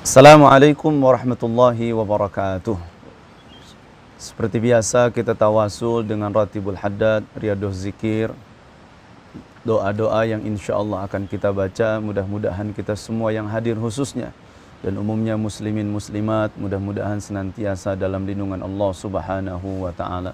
Assalamualaikum warahmatullahi wabarakatuh. Seperti biasa kita tawasul dengan Ratibul Haddad, Riyadhuz Zikir, doa-doa yang insya Allah akan kita baca. Mudah-mudahan kita semua yang hadir khususnya dan umumnya muslimin muslimat mudah-mudahan senantiasa dalam lindungan Allah Subhanahu wa taala.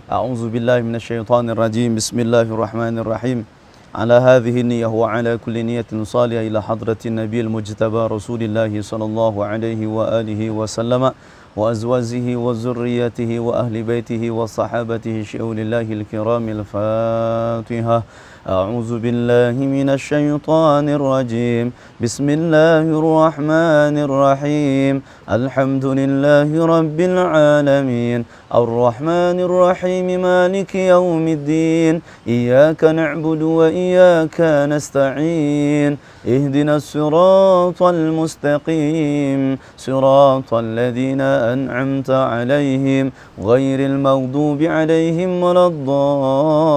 A'udzu billahi minasyaitonir rajim. Bismillahirrahmanirrahim. على هذه النية وعلى كل نية صالحة إلى حضرة النبي المجتبى رسول الله صلى الله عليه وآله وسلم وأزواجه وذريته وأهل بيته وصحابته شؤون الله الكرام الفاتحة. أعوذ بالله من الشيطان الرجيم. بسم الله الرحمن الرحيم. الحمد لله رب العالمين الرحمن الرحيم مالك يوم الدين إياك نعبد وإياك نستعين اهدنا الصراط المستقيم صراط الذين أنعمت عليهم غير المغضوب عليهم ولا الضالين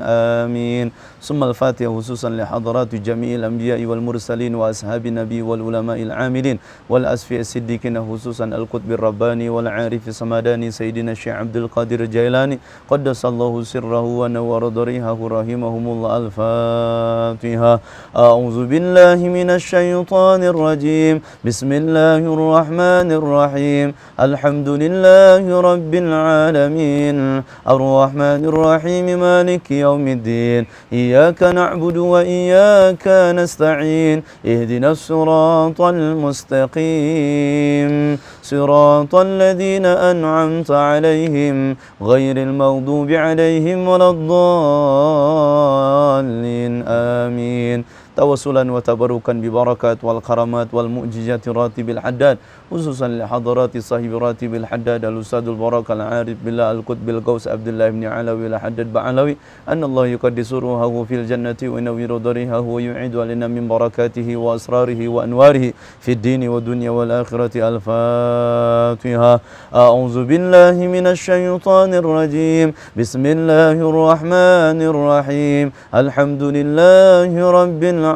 آمين. ثم الفاتحة خصوصا لحضرات جميع الأنبياء والمرسلين وأصحاب النبي والعلماء العاملين والأصفياء الصديقين خصوصا القطب الرباني والعارف السمداني سيدنا الشيخ عبد القادر الجيلاني قدس الله سره ونور ضريحه رحمهم الله. الفاتحة. أعوذ بالله من الشيطان الرجيم. بسم الله الرحمن الرحيم. الحمد لله رب العالمين الرحمن الرحيم مالك يوم الدين إياك نعبد وإياك نستعين اهدنا الصراط المستقيم صراط الذين أنعمت عليهم غير المغضوب عليهم ولا الضالين آمين. توسلا وتبركا ببركات والكرامات والمعجزات راتب الحداد خصوصا لحضرات صاحب راتب الحداد الأستاذ البركة العارف بالله القطب القوس عبد الله بن علوي الحداد بعلوي أن الله يقدس روحه في الجنة وينور ضريحه ويعيد علينا من بركاته وأسراره وأنواره في الدين والدنيا والآخرة. الفاتحة. أعوذ بالله من الشيطان الرجيم. بسم الله الرحمن الرحيم. الحمد لله رب العالمين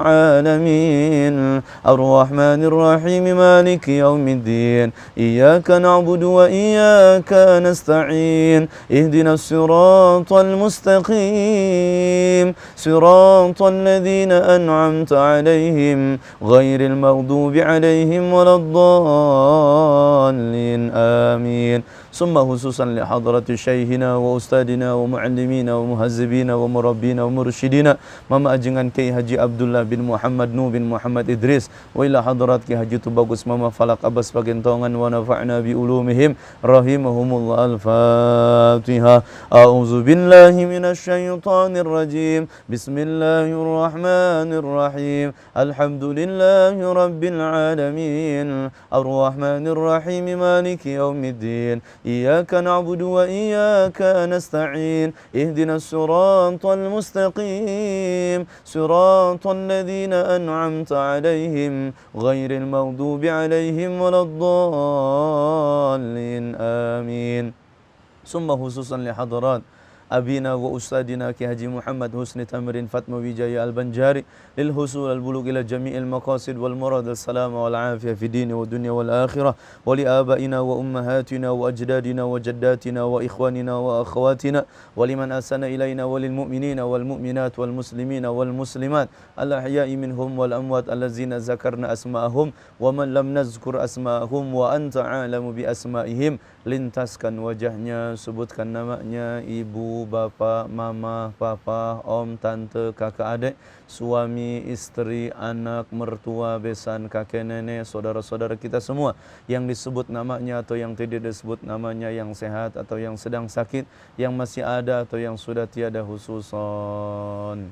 الرحمن الرحيم مالك يوم الدين إياك نعبد وإياك نستعين اهدنا الصراط المستقيم صراط الذين أنعمت عليهم غير المغضوب عليهم ولا الضالين آمين. ثم خصوصا لحضرة شيخنا وأستاذنا ومعلمينا ومهذبينا ومربينا ومرشدينا ماما أجنgan Kiai Haji Abdullah bin Muhammad Nuh bin Muhammad Idris wa ila hadrat Kiai Haji Tubagus Mama Falak Abbas Pagentongan wa nafa'na bi ulumihim rahimahumullah. Al-Fatihah. A'udzu billahi minasy syaithanir rajim. Bismillahir rahmanir rahim. Alhamdulillahi rabbil alamin arrahmanir rahim maliki yaumiddin إياك نعبد وإياك نستعين اهدنا الصراط المستقيم صراط الذين أنعمت عليهم غير المغضوب عليهم ولا الضالين آمين. ثم خصوصا لحضرات أبينا وأستاذنا كي حجي محمد حسن تمرين فاطمة وجاي البنجاري للحصول البلوغ إلى جميع المقاصد والمراد السلامة والعافية في الدين والدنيا والآخرة ولآبائنا وأمهاتنا وأجدادنا وجداتنا وإخواننا وأخواتنا ولمن أحسن إلينا وللمؤمنين والمؤمنات والمسلمين والمسلمات الأحياء منهم والأموات الذين ذكرنا أسماءهم ومن لم نذكر أسماءهم وأنت عالم بأسمائهم. Lintaskan wajahnya, sebutkan namanya, ibu, bapak, mama, papa, om, tante, kakak, adik, suami, istri, anak, mertua, besan, kakek, nenek, saudara-saudara kita semua yang disebut namanya atau yang tidak disebut namanya, yang sehat atau yang sedang sakit, yang masih ada atau yang sudah tiada khususon.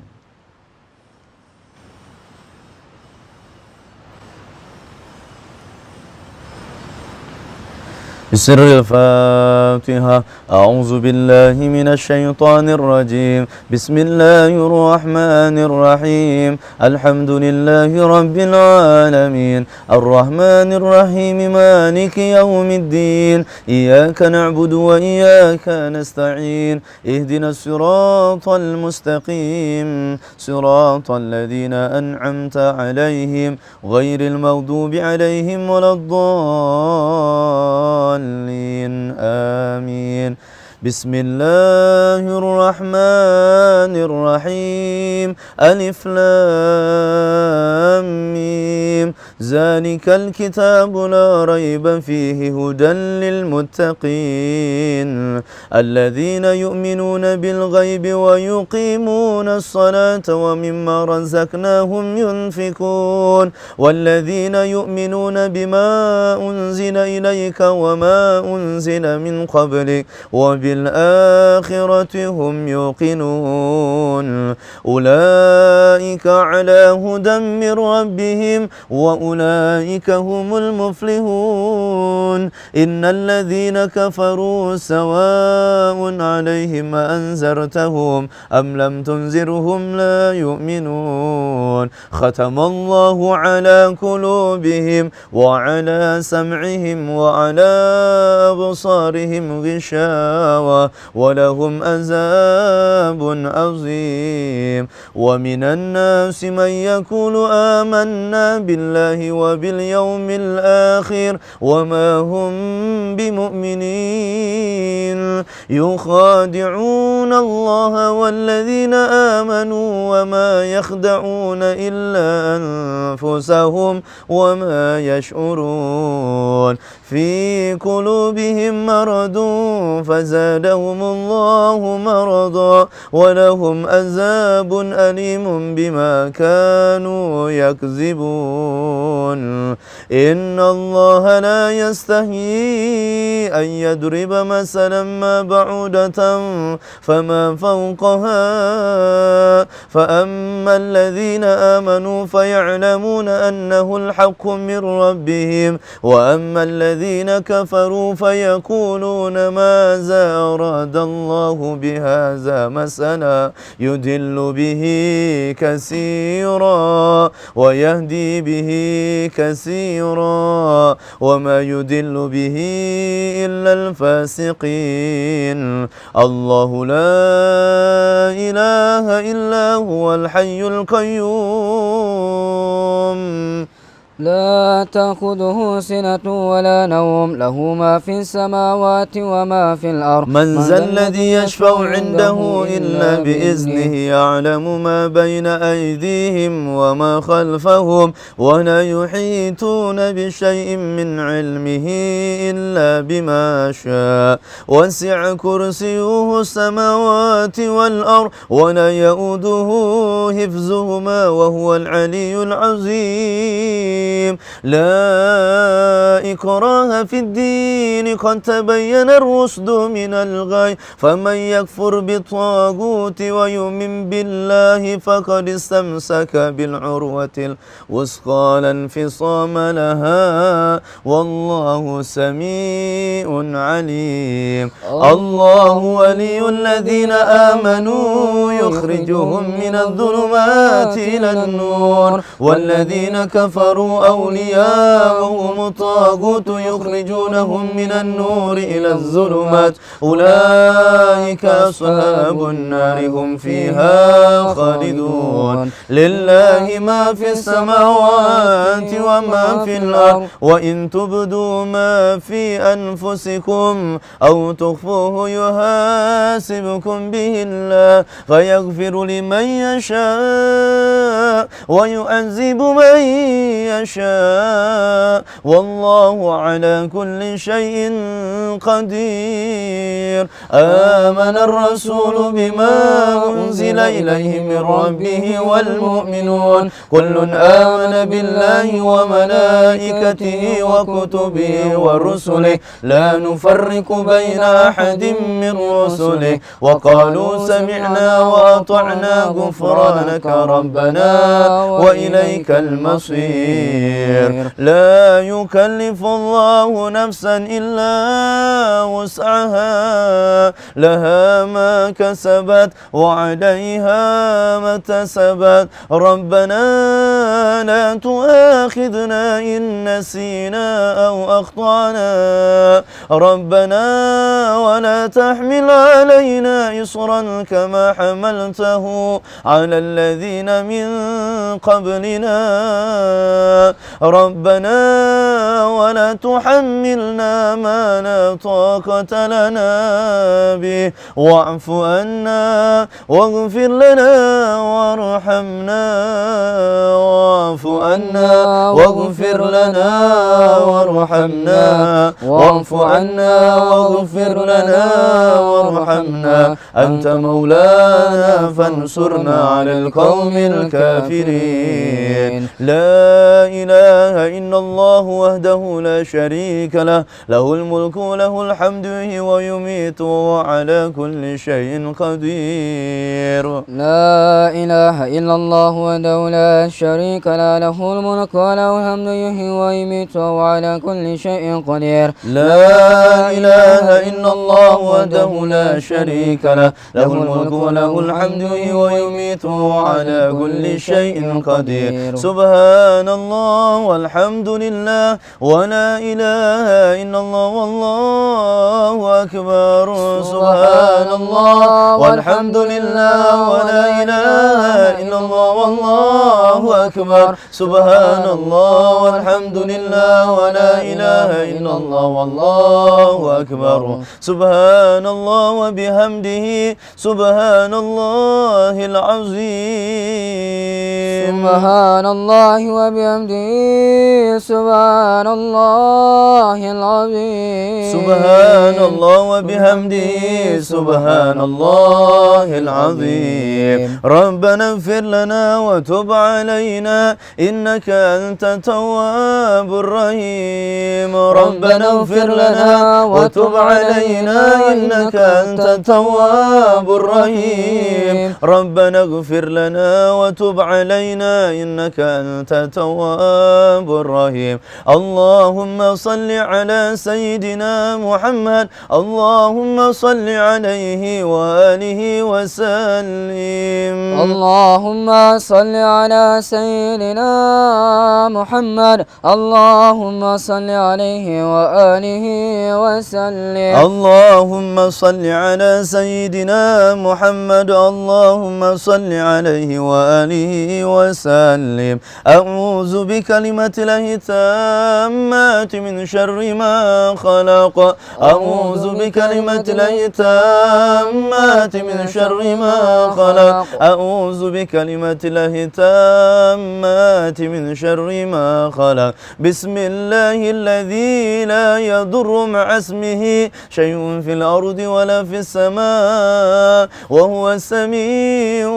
بسر الفاتحة. أعوذ بالله من الشيطان الرجيم. بسم الله الرحمن الرحيم. الحمد لله رب العالمين الرحمن الرحيم مالك يوم الدين. إياك نعبد وإياك نستعين. اهدنا الصراط المستقيم صراط الذين أنعمت عليهم غير المغضوب عليهم ولا الضالين. آمين. بسم الله الرحمن الرحيم. ألف لام ميم. ذلك الكتاب لا ريب فيه هدى للمتقين الذين يؤمنون بالغيب ويقيمون الصلاة ومما رزقناهم ينفقون والذين يؤمنون بما أنزل إليك وما أنزل من قبلك وبالآخرة هم يوقنون أولئك على هدى من ربهم وأولئك هم المفلحون. إن الذين كفروا سواء عليهم أنذرتهم أم لم تنذرهم لا يؤمنون. ختم الله على قلوبهم وعلى سمعهم وعلى أبصارهم غشاوة ولهم عذاب عظيم. ومن الناس من يقول آمنا بالله وباليوم الآخر وما هم بمؤمنين يخادعون الله والذين آمنوا وما يخدعون إلا أنفسهم وما يشعرون. في قلوبهم مرض فزادهم الله مرضا ولهم عذاب أليم بما كانوا يكذبون. إن الله لا يستحيي أن يضرب مثلا ما بعودة فما فوقها فأما الذين آمنوا فيعلمون أنه الحق من ربهم وأما الذين كفروا فيقولون ماذا أراد الله بهذا مثلا يضل به كثيرا ويهدي به كثيرا وما يضل به إلا الفاسقين. الله لا إله إلا هو الحي القيوم لا تأخذه سنة ولا نوم له ما في السماوات وما في الأرض. من ذا الذي يشفع عنده إلا بإذنه يعلم ما بين أيديهم وما خلفهم ولا يحيطون بشيء من علمه إلا بما شاء وسع كرسيه السماوات والأرض ولا يؤوده حفظهما وهو العلي العظيم. لا إكراه في الدين قد تبين الرشد من الغي فمن يكفر بالطاغوت ويؤمن بالله فقد استمسك بالعروة الوثقى لا انفصام لها والله سميع عليم. الله ولي الذين آمنوا يخرجهم من الظلمات إلى النور والذين كفروا أولياءهم الطاغوت يخرجونهم من النور إلى الظلمات أولئك أصحاب النار هم فيها خالدون. لله ما في السماوات وما في الأرض وإن تبدوا ما في أنفسكم أو تخفوه يحاسبكم به الله فيغفر لمن يشاء ويعذب من يشاء والله على كل شيء قدير. آمن الرسول بما أنزل إليه من ربه والمؤمنون كل آمن بالله وملائكته وكتبه ورسله لا نفرق بين أحد من رسله وقالوا سمعنا وأطعنا غفرانك ربنا وإليك المصير. قدير لا يكلف الله نفسا إلا وسعها لها ما كسبت وعليها ما اكتسبت ربنا لا تؤاخذنا إن نسينا أو أخطأنا ربنا ولا تحمل علينا إصرا كما حملته على الذين من قبلنا ربنا ولا تحملنا ما لا طاقة لنا به واعف عنا واغفر لنا وارحمنا واعف عنا واغفر لنا وارحمنا واعف عنا واغفر لنا وارحمنا أنت مولانا فانصرنا على القوم الكافرين لا إله إلا الله وحده لا شريك له له الملك وله الحمد ويميت وهو على كل شيء قدير لا إله إلا الله وحده لا شريك له له الملك وله الحمد يحيي ويميت وهو على كل شيء قدير لا إله إلا الله وحده لا شريك له له الملك وله الحمد ويميت وهو على كل شيء قدير سبحان الله والحمد لله ولا إله إلا الله والله أكبر سبحان الله والحمد لله ولا إله إلا الله والله أكبر سبحان الله والحمد لله ولا إله إلا الله والله أكبر سبحان الله وبحمده سبحان الله العظيم سبحان الله وبحمده سبحان الله العظيم سبحان الله وبحمده سبحان الله العظيم ربنا اغفر لنا وتب علينا إنك أنت التواب الرحيم ربنا اغفر لنا وتب علينا إنك أنت التواب الرحيم ربنا اغفر لنا وتب علينا إنك أنت التواب الرحيم اللهم صل على سيدنا محمد اللهم صل عليه وآله وسلم اللهم صل على سيدنا محمد اللهم صل عليه وآله وسلم اللهم صل على سيدنا محمد اللهم صل عليه وآله وسلم أعوذ بكلمة الله التامات من شر ما خلق أعوذ بكلمة الله التامات من شر ما خلق أعوذ بكلمة الله التامات من شر ما خلق بسم الله الذي لا يضر مع اسمه شيء في الأرض ولا في السماء وهو السميع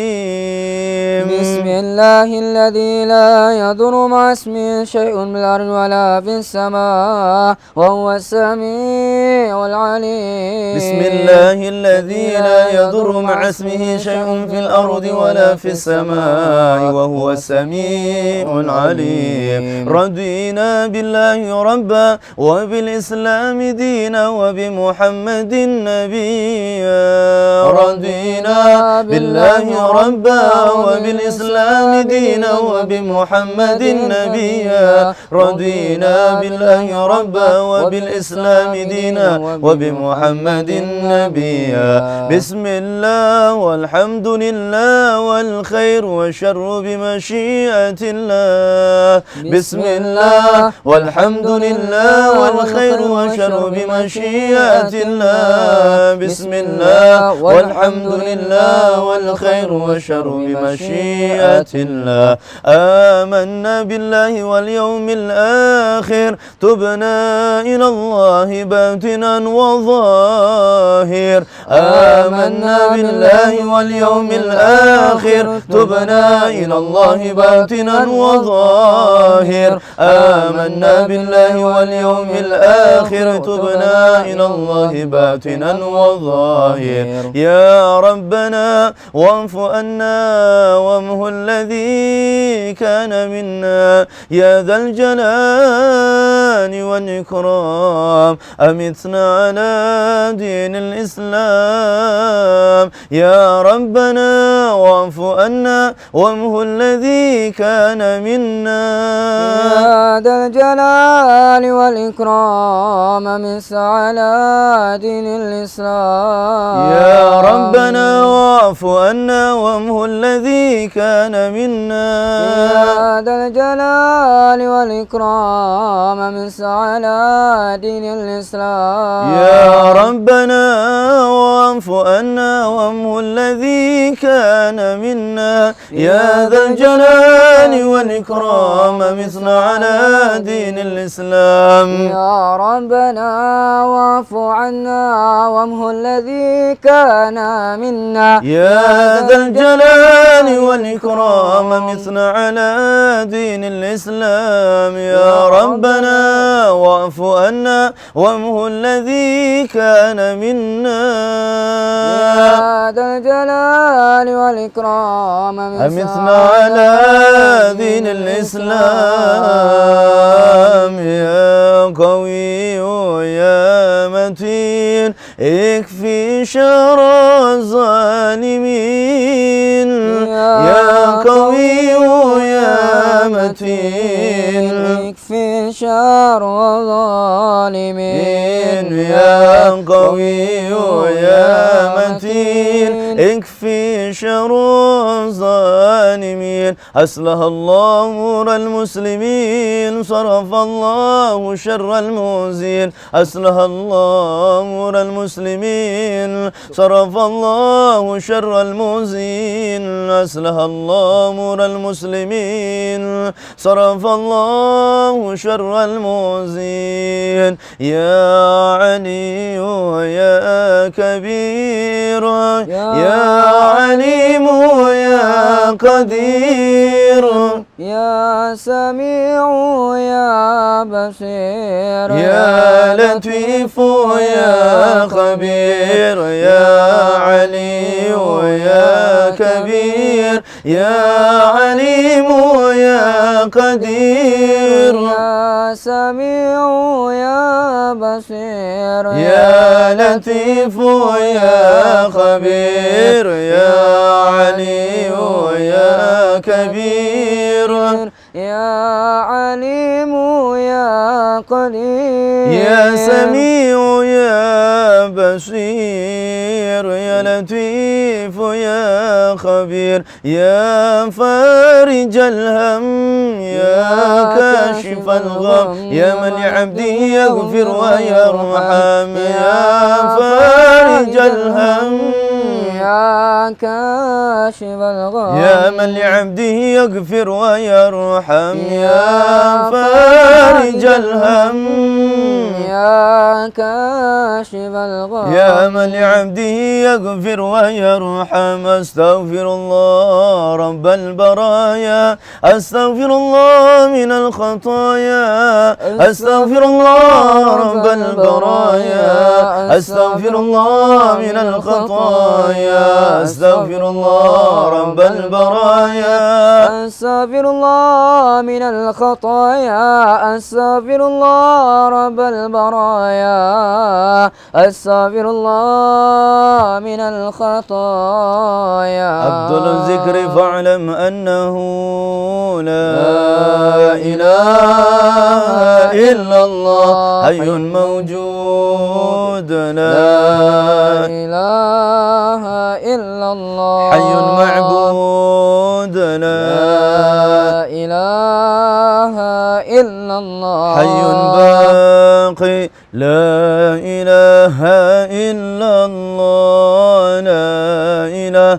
العليم بسم الله الذي لا يضر مع اسمه شيء في الأرض ولا في السماء وهو السميع العليم بسم الله الذي لا يضر مع اسمه شيء في الأرض ولا في السماء وهو السميع العليم رضينا بالله ربا وبالإسلام دينا وبمحمد نبيا رضينا بالله ربا وبالإسلام دينا وبمحمد نبيا رضينا بالله ربا وبالإسلام دينا وبمحمد نبيا بسم الله والحمد لله والخير والشر بمشيئة الله بسم الله والحمد لله والخير والشر بمشيئة الله بسم الله والحمد لله والخير والشر بمشيئة الله آمنا بالله واليوم الآخر تبنا إلى الله باطنا وظاهر آمنا بالله واليوم الآخر تبنا إلى الله باطنا وظاهر آمنا بالله واليوم الآخر تبنا إلى الله باطنا وظاهر يا ربنا واعف عنا وامه الذي كان منا يا ذا الجلال والإكرام أمتنا على دين الإسلام يا ربنا واعف عنا وامه الذي كان منا يا ذا الجلال والإكرام أمس على دين الإسلام يا ربنا واعف عنا وامه الذي كان منا يا ذا الجلال والإكرام أمس على دين الإسلام يا ربنا واعف عنا وامه الذي كان منا يا ذا الجلال والإكرام مثنى على دين الإسلام يا ربنا واعف عنا وامه الذي كان منا يا ذا الجلال والإكرام مثنى على دين الإسلام يا ربنا واعف عنا وامه الذي كان منا يا ذا الجلال والإكرام أمثنا على دين الإسلام يا قوي يا متين اكفي شر الظالمين يا قوي يا متين اكفي شر الظالمين يا قوي يا متين اكفي شر الظالمين أصلح الله أمور المسلمين صرف الله شر المؤذين أصلح الله أمور المسلمين صرف الله شر المؤذين أصلح الله أمور المسلمين صرف الله شر المؤذين يا علي يا كبير يا عليم يا قدير يا سميع يا بصير يا لطيف يا خبير يا علي يا كبير يا عليم يا قدير يا سميع يا بصير يا لطيف يا خبير يا علي يا كبير يا عليم يا قدير يا سميع يا بصير يا لطيف يا خبير يا فارج الهم يا كاشف الغم يا من لعبده يغفر ويرحم يا فارج الهم يا كاشف الغم يا من لعبده يغفر ويرحم يا فارج الهم يا كاشف الغم يا من لعبده يغفر ويرحم أستغفر الله رب البرايا أستغفر الله من الخطايا أستغفر الله رب البرايا أستغفر الله من الخطايا أستغفر الله رب البرايا أستغفر الله من الخطايا أستغفر الله رب البرايا أستغفر الله من الخطايا أفضل الذكر فاعلم أنه لا إله إلا الله حي موجود لا إله إلا الله حي معبود لا إله إلا الله حي باقي لا إله إلا الله لا إله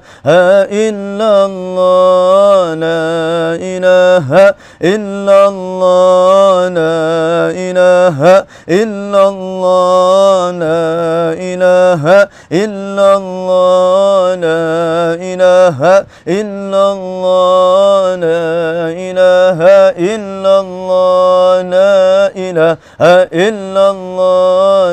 إلا الله لا إله إلا الله لا إله إلا الله لا إله إلا الله لا إله إلا الله لا إله إلا الله لا إله إلا الله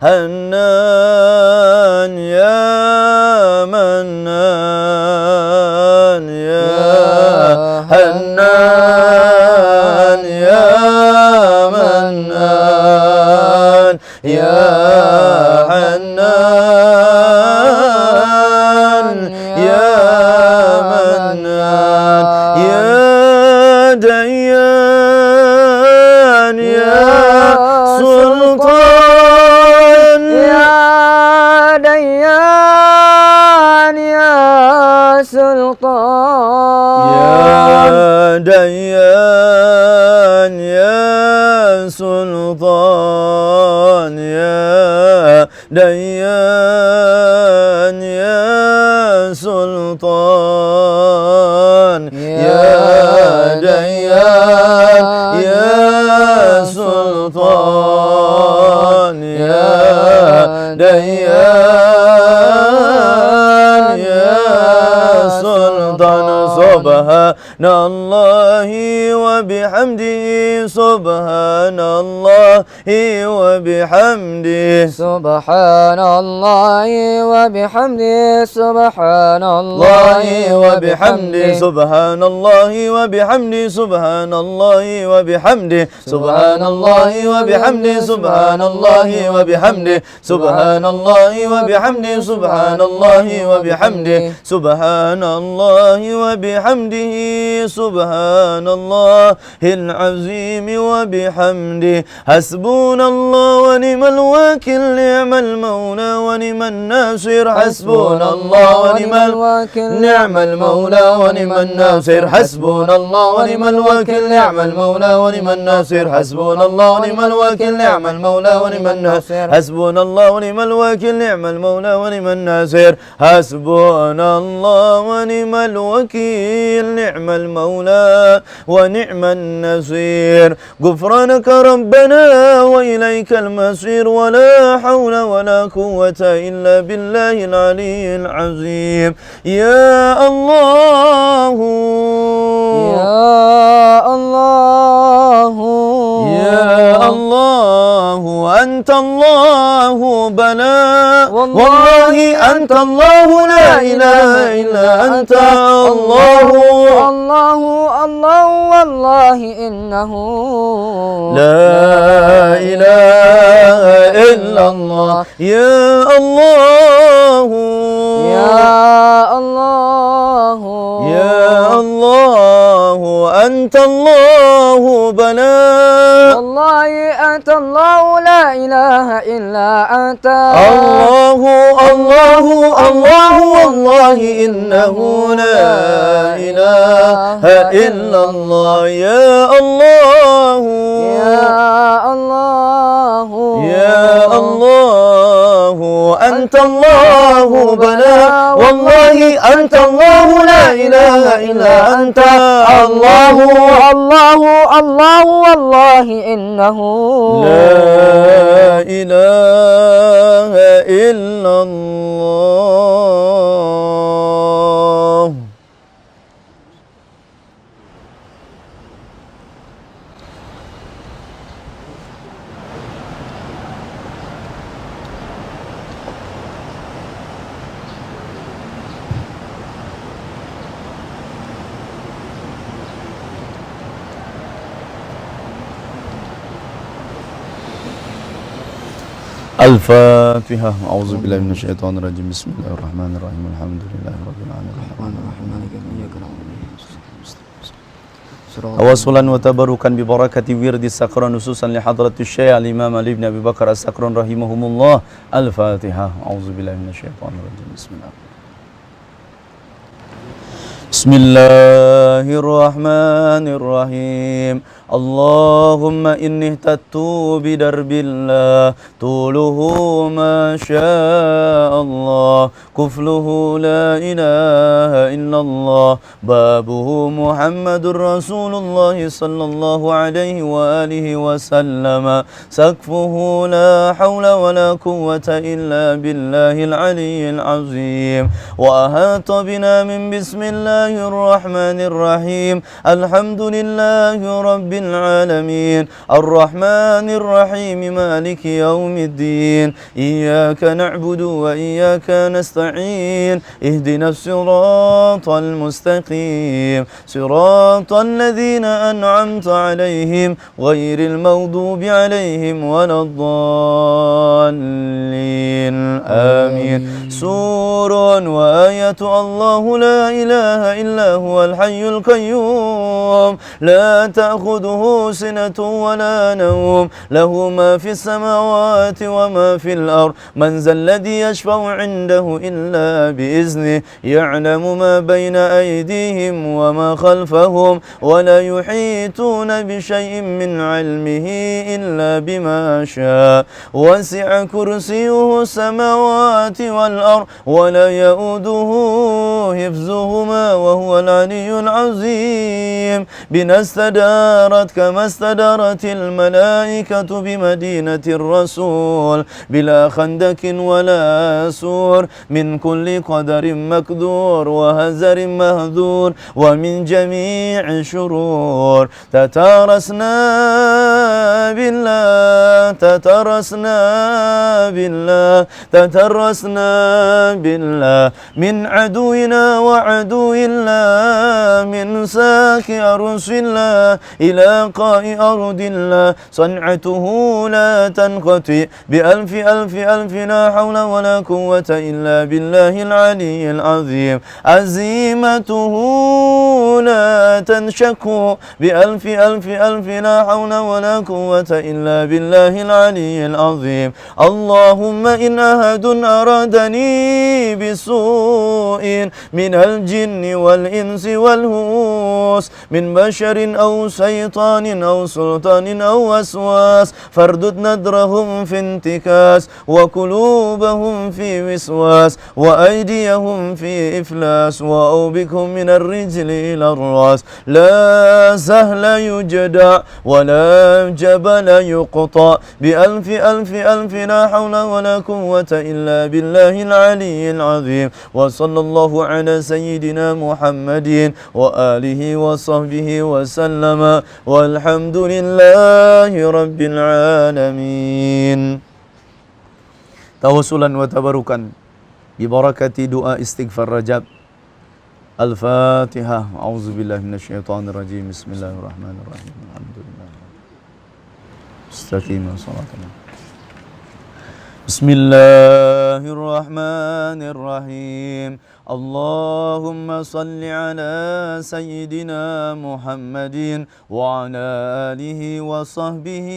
Hannan ya Mannan ya Hannan ya Mannan ya Hannan ya Mannan ya Dayyan ya Sultan ya Dayyan ya Sultan ya Dayyan ya Sultan ya Dayyan ya Sultan ya Dayyan ya Sultan ya Dayyan ya Sultan Subhanallahi wa bihamdihi Subhanallahi wa bihamdihi Subhanallahi wa bihamdihi Subhanallahi wa bihamdihi Subhanallahi wa bihamdihi Subhanallahi wa bihamdihi Subhanallahi wa bihamdihi Subhanallahi wa bihamdihi Subhanallahi wa bihamdihi Subhanallahi wa bihamdihi Subhanallahi wa bihamdihi Subhanallahil azim wa bihamdihi Hasbunallah wa ni'mal wakil ni'mal maula wa ni'man nasir Hasbunallah wa ni'mal wakil ni'mal maula wa ni'man nasir Hasbunallah wa ni'mal wakil ni'mal maula wa ni'man nasir Hasbunallah wa ni'mal wakil ni'mal maula wa ni'man nasir Hasbunallah wa ni'mal wakil ni'mal maula wa ni'man nasir Hasbunallah wa ni'mal wakil ni'mal maula wa ni'man nasir غفرانك ربنا وإليك المصير ولا حول ولا قوة إلا بالله العلي العظيم يا الله يا الله يا الله أنت الله بلا والله أنت الله لا إله إلا أنت الله الله الله والله إنه لا إله إلا الله يا الله يا الله يا الله أنت الله بلا والله أنت الله لا إله إلا أنت الله الله الله والله إنه لا إله إلا الله يا الله يا الله يا الله أنت الله بلا والله أنت الله لا إله إلا أنت الله الله الله والله إنه لا إله إلا الله الفاتحة أعوذ بالله من الشيطان الرجيم بسم الله الرحمن الرحيم الحمد لله رب العالمين توصلا وتبركا ببركة ورد السكران نصوصا لحضرة الشيخ الإمام علي بن أبي بكر السكران رحمهم الله الفاتحة أعوذ بالله من الشيطان الرجيم بسم الله بسم الله الرحمن الرحيم اللهم إني اهتدت بدرب الله طوله ما شاء الله كفله لا إله إلا الله بابه محمد رسول الله صلى الله عليه وآله وسلم سقفه لا حول ولا قوة إلا بالله العلي العظيم وأحاط بنا من بسم الله الرحمن الرحيم الحمد لله رب العالمين الرحمن الرحيم مالك يوم الدين إياك نعبد وإياك نستعين اهدنا الصراط المستقيم صراط الذين أنعمت عليهم غير المغضوب عليهم ولا الضالين آمين سور وآية الله لا إله إلا هو الحي القيوم لا تأخذه سنة ولا نوم له ما في السماوات وما في الأرض من ذا الذي يشفع عنده إلا بإذنه يعلم ما بين أيديهم وما خلفهم ولا يحيطون بشيء من علمه إلا بما شاء وسع كرسيه السماوات والأرض ولا يؤوده حفظهما وهو العلي العظيم بنا استدارت كما استدارت الملائكة بمدينة الرسول بلا خندق ولا سور من كل قدر مقدور وهزر مهذور ومن جميع شرور تتارسنا بالله من عدونا وعدو الله من ساك أرس الله إلى قاء أرض الله صنعته لا تنقطع بألف ألف ألف لا حول ولا قوة إلا بالله العلي العظيم عزيمته لا تنشك بألف ألف ألف لا حول ولا قوة إلا بالله العلي العظيم اللهم إن أحد أرادني بسوء من الجن والإنس والهوس من بشر أو شيطان أو سلطان أو وسواس فاردد نذرهم في انتكاس وقلوبهم في وسواس وأيديهم في إفلاس وأوبكهم من الرجل إلى الرأس لا سهل يجدع ولا جبل يقطع بألف ألف ألف لا حول ولا قوة إلا بالله العلي العظيم وصلى الله على سيدنا محمد وآله وصحبه وسلم والحمد لله رب العالمين توسلا وتبركا ببركة دعاء استغفار رجب الفاتحة أعوذ بالله من الشيطان الرجيم بسم الله الرحمن الرحيم الحمد لله استقيموا صلاتنا بسم الله الرحمن الرحيم اللهم صل على سيدنا محمد وعلى آله وصحبه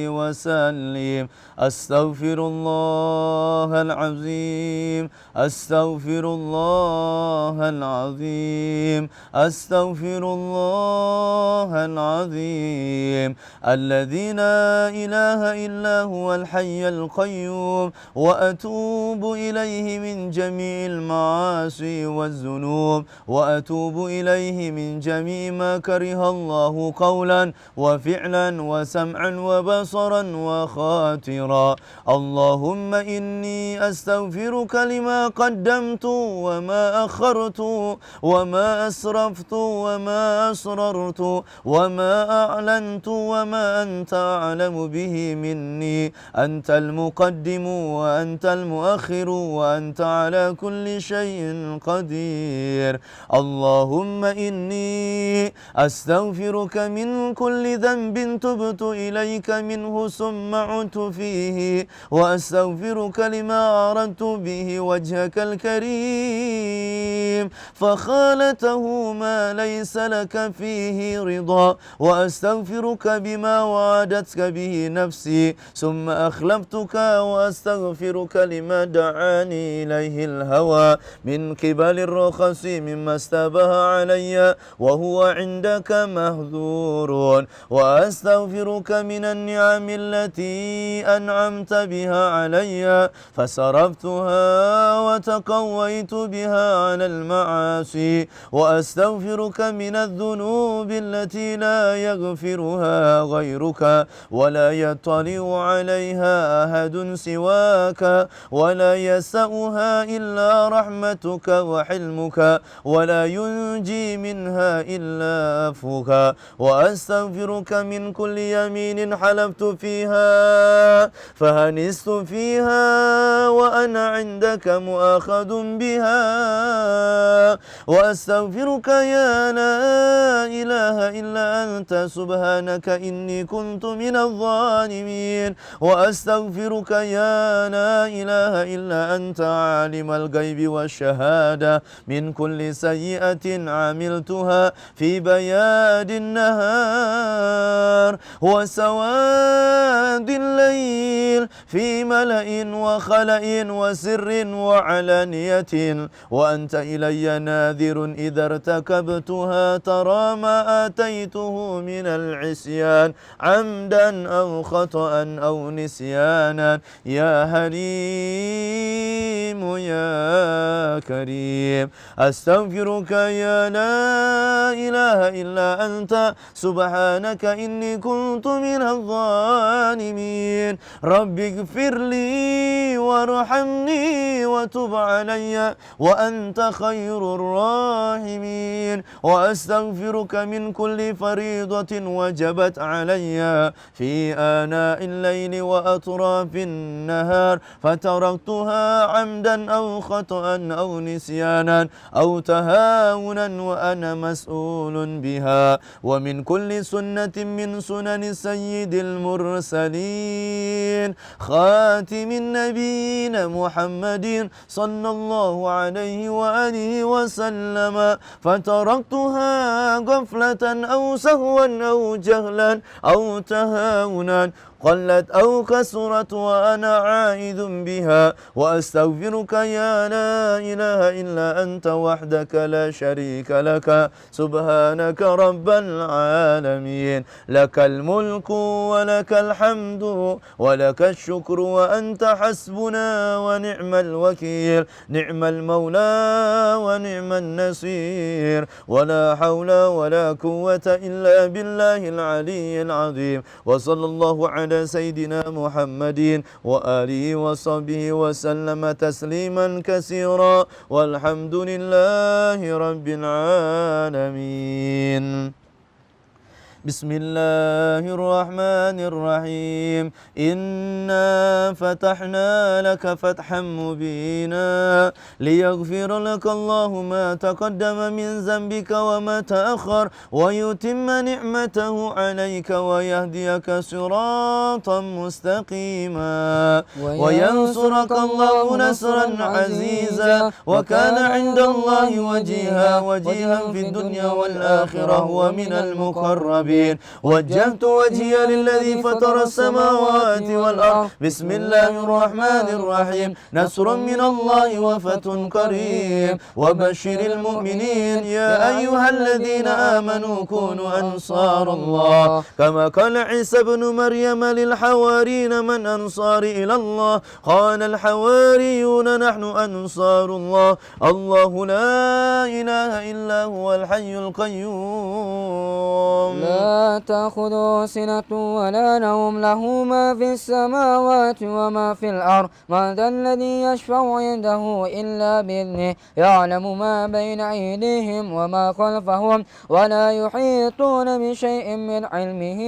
وسلم أستغفر الله العظيم أستغفر الله العظيم أستغفر الله العظيم الذي لا إله إلا هو الحي القيوم وأتوب إليه من جميع المعاصي والذنوب وأتوب إليه من جميع ما كره الله قولا وفعلا وسمعا وبصرا وخاطرا اللهم إني أستغفرك لما قدمت وما أخرت وما أسرفت وما أسررت وما أعلنت وما أنت أعلم به مني أنت المقدم وأنت المؤخر وأنت على كل شيء قدير اللهم إني أستغفرك من كل ذنب تبت إليك منه ثم عدت فيه وأستغفرك لما أردت به وجهك الكريم فخالته ما ليس لك فيه رضا وأستغفرك بما وعدتك به نفسي ثم أخلفتك وأستغفرك لما دعاني إليه الهوى من قبل الرخص مما استبه علي وهو عندك مهذور وأستغفرك من النعم التي أنعمت بها علي فصرفتها وتقويت بها على المعاصي وأستغفرك من الذنوب التي لا يغفرها غيرك ولا يطلع عليها أحد سواك ولا يسأها إلا رحمتك جودك وحلمك ولا ينجي منها إلا عفوك وأستغفرك من كل يمين حلفت فيها فهنست فيها وأنا عندك مؤاخذ بها وأستغفرك يا لا إله إلا أنت سبحانك إني كنت من الظالمين وأستغفرك يا لا إله إلا أنت عالم الغيب والشهادة من كل سيئة عملتها في بياد النهار وسواد الليل في ملأ وخلأ وسر وعلانية وأنت إلي ناذر إذا ارتكبتها ترى ما آتيته من العصيان عمدا أو خطأ أو نسيانا يا حليم يا كريم أستغفرك يا لا إله إلا أنت سبحانك إني كنت من الظالمين رب اغفر لي وارحمني وتب علي وأنت خير الراحمين وأستغفرك من كل فريضة وجبت علي في آناء الليل وأطراف النهار فتركتها عمدا أو خطأ أو نسيانا أو تهاونا وأنا مسؤول بها ومن كل سنة من سنن سيد المرسلين خاتم النبيين محمد صلى الله عليه وآله وسلم فتركتها غفلة أو سهوا أو جهلا أو تهاونا قلت أو كسرت وأنا عائد بها وأستغفرك يا لا إله إلا أنت وحدك لا شريك لك سبحانك رب العالمين لك الملك ولك الحمد ولك الشكر وأنت حسبنا ونعم الوكيل نعم المولى ونعم النصير ولا حول ولا قوة إلا بالله العلي العظيم وصلى الله على سيدنا محمد وآله وصحبه وسلم تسليما كثيرا والحمد لله رب العالمين بسم الله الرحمن الرحيم إنا فتحنا لك فتحا مبينا ليغفر لك الله ما تقدم من ذنبك وما تأخر ويتم نعمته عليك ويهديك صراطا مستقيما وينصرك الله نصرا عزيزا وكان عند الله وجيها في الدنيا والآخرة ومن المقربين وجهت وجهي للذي فطر السماوات والأرض بسم الله الرحمن الرحيم نصر من الله وفتح قريب وبشر المؤمنين يا أيها الذين آمنوا كونوا أنصار الله كما قال عيسى بن مريم للحوارين من أنصار إلى الله قال الحواريون نحن أنصار الله الله لا إله إلا هو الحي القيوم لا تأخذه سنة ولا نوم له ما في السماوات وما في الأرض من ذا الذي يشفع عنده إلا بإذنه يعلم ما بين أيديهم وما خلفهم ولا يحيطون بشيء من علمه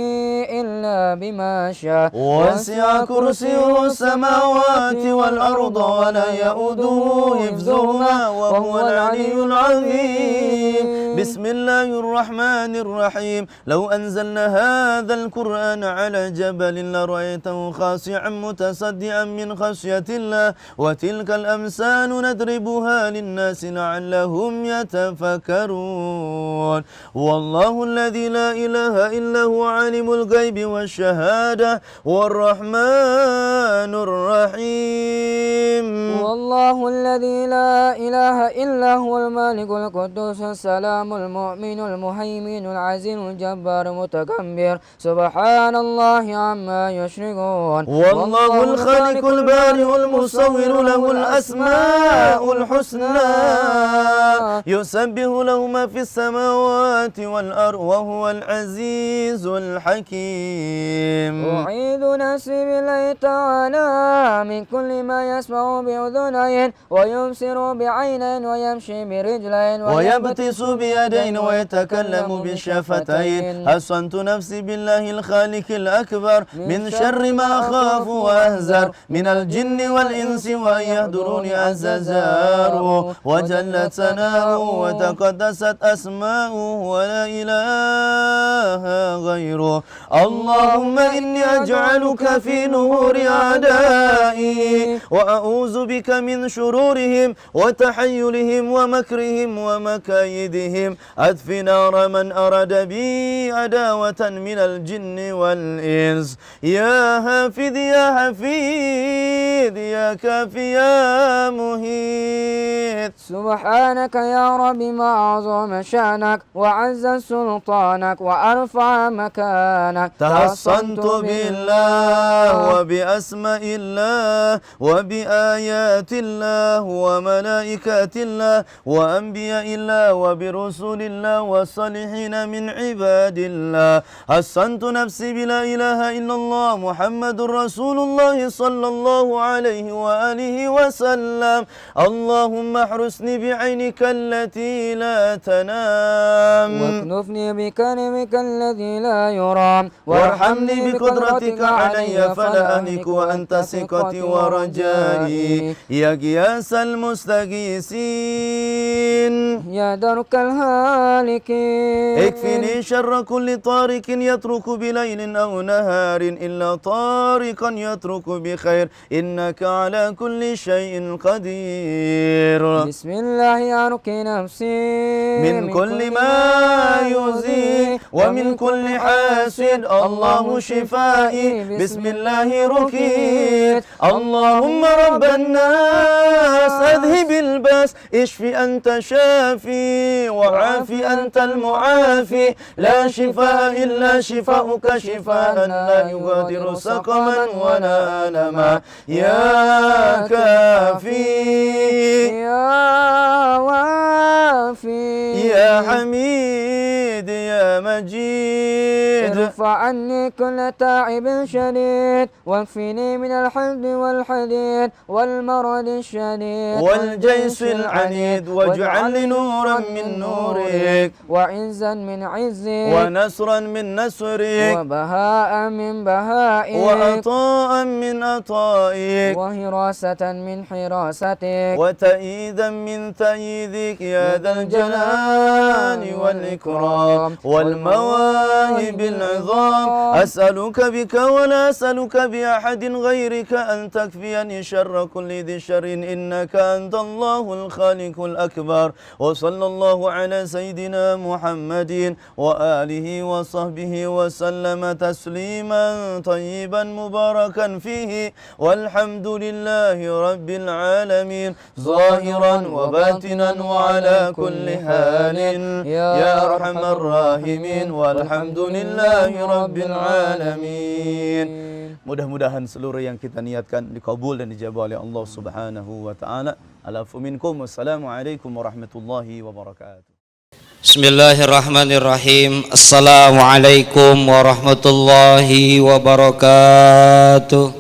إلا بما شاء وسع كرسيه السماوات والأرض ولا يؤوده حفظهما وهو العلي العظيم بسم الله الرحمن الرحيم لو أنزلنا هذا القرآن على جبل لرأيته خاشعا متصدعا من خشية الله وتلك الأمثال نضربها للناس لعلهم يتفكرون والله الذي لا إله إلا هو عالم الغيب والشهادة والرحمن الرحيم والله الذي لا إله إلا هو الملك القدوس السلام المؤمن المهيمن العزيز الجبار المتكبر سبحان الله عما يشركون والله الخالق البارئ المصور له الأسماء الحسنى يسبح له ما في السماوات والأرض وهو العزيز الحكيم أعيذ نفسي بالله تعالى من كل ما يسمع بأذن برجلين ويبصر بعينين ويمشي برجلين ويبتس بيدين ويتكلم بالشفتين. حصنت نفسي بالله الخالق الأكبر من شر ما أخاف وأهزر من الجن والإنس وأن يهدروني عز جاره وجلت ثناؤه وتقدست أسماؤه ولا إله غيره. اللهم إني أجعلك في نهور أعدائي وأعوذ بك من شرورهم وتحيلهم ومكرهم ومكايدهم. أدف نار من أراد بي عداوة من الجن والإنس. يا حافظ يا حفيظ يا كافي يا مهيد. سبحانك يا رب ما أعظم شأنك وعز سلطانك وأرفع مكانك. تحصنت بالله وبأسماء الله وبآيات الله وملائكة الله وأنبياء الله وبرسول الله والصالحين من عباد الله. حصنت نفسي بلا إله إلا الله محمد رسول الله صلى الله عليه وآله وسلم. اللهم احرسني بعينك التي لا تنام واكنفني بكرمك الذي لا يرام وارحمني بقدرتك علي فلا أهلك وأنت ثقتي ورجائي يا غياث المستغيثين يا درك الهالكين. اكفني شر كل طارق يترك بليل أو نهار إلا طارقا يترك بخير إنك على كل شيء قدير. بسم الله أرقي نفسي من كل ما يؤذي ومن كل حاسد الله شفائي بسم الله رقيت. اللهم رب الناس أذهب الباس اشفي أنت شافي وعافي أنت المعافي لا شفاء إلا شفاؤك شفاء لا يغادر سقما ولا ألما. يا كافي يا وافي يا حميد يا مجيد. ارفع عني كل تعب شديد واكفني من الحزن والحديد والمرض الشديد والجيش العنيد واجعل لي نورا من نورك وعزا من عزك ونصرا من نصرك وبهاء من بهائك وعطاء من عطائك وحراسة من حراستك وتأييدا من تأييدك يا ذا الجلال والإكرام والمواهب العظام. أسألك بك ولا أسألك بأحد غيرك أن تكفيني شر كل ذي شر إنك أنت الله الخالق الأكبر. وصلى الله على سيدنا محمد وآله وصحبه وسلم تسليما طيبا مباركا فيه والحمد لله رب العالمين ظاهرا وباطنا وعلى كل حال يا أرحم الراحمين والحمد لله رب العالمين. Mudah-mudahan seluruh yang kita niatkan dikabul dan dijabah oleh Allah Subhanahu wa taala. Alafu minkum. Wassalamualaikum warahmatullahi wabarakatuh. Bismillahirrahmanirrahim. Assalamualaikum warahmatullahi wabarakatuh.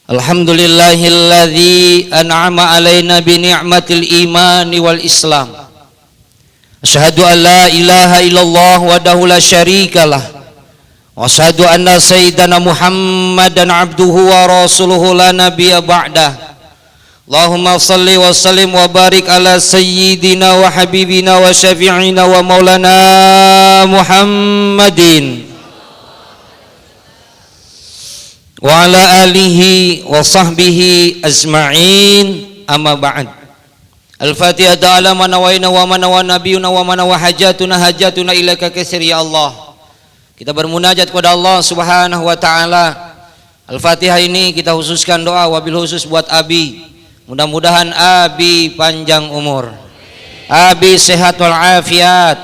Alhamdulillahilladzi an'ama alaina bi ni'matil imani wal islam. Asyhadu an la ilaha illallah wahdahu la syarikalah. Wa asyhadu anna sayyidana Muhammadan abduhu wa rasuluhu la nabiyya ba'dah. Allahumma salli wa sallim wa barik ala sayyidina wa habibina wa syafi'ina wa maulana Muhammadin wa ala alihi wa sahbihi ajma'in. Amma ba'd. Al-Fatihah ta'ala manawaina wa manawa nabiyuna wa manawa hajatuna hajatuna ilaika katsir ya Allah. Kita bermunajat kepada Allah Subhanahu wa taala. Al-Fatihah ini kita khususkan doa wabil khusus buat Abi. Mudah-mudahan Abi panjang umur. Abi sehat wal afiat.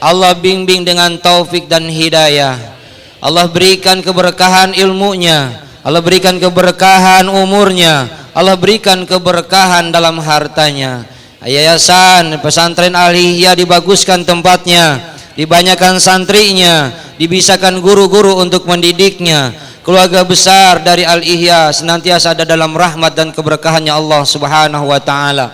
Allah bimbing dengan taufik dan hidayah. Allah berikan keberkahan ilmunya. Allah berikan keberkahan umurnya. Allah berikan keberkahan dalam hartanya. Yayasan pesantren Al-Ihya dibaguskan tempatnya, dibanyakan santrinya, dibisakan guru-guru untuk mendidiknya. keluarga besar dari Al-Ihya senantiasa ada dalam rahmat dan keberkahannya Allah Subhanahu wa taala.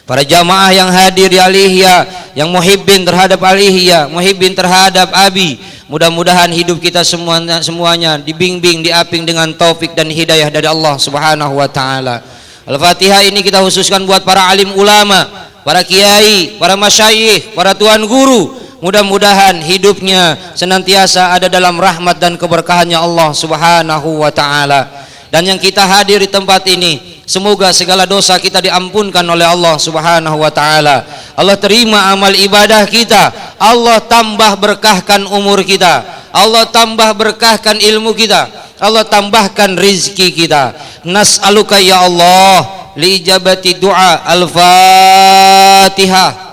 Para jamaah yang hadir di Al-Ihya, yang muhibbin terhadap Al-Ihya, muhibbin terhadap Abi, mudah-mudahan hidup kita semuanya dibimbing, diaping dengan taufik dan hidayah dari Allah Subhanahu wa taala. Al-Fatihah ini kita khususkan buat para alim ulama, para kiai, para masyayikh, para tuan guru. Mudah-mudahan hidupnya senantiasa ada dalam rahmat dan keberkahannya Allah Subhanahu wa taala. Dan yang kita hadir di tempat ini, semoga segala dosa kita diampunkan oleh Allah Subhanahu wa taala. Allah terima amal ibadah kita. Allah tambah berkahkan umur kita. Allah tambah berkahkan ilmu kita. Allah tambahkan rizki kita. Nas'aluka ya Allah li ijabati du'a. Al-Fatihah.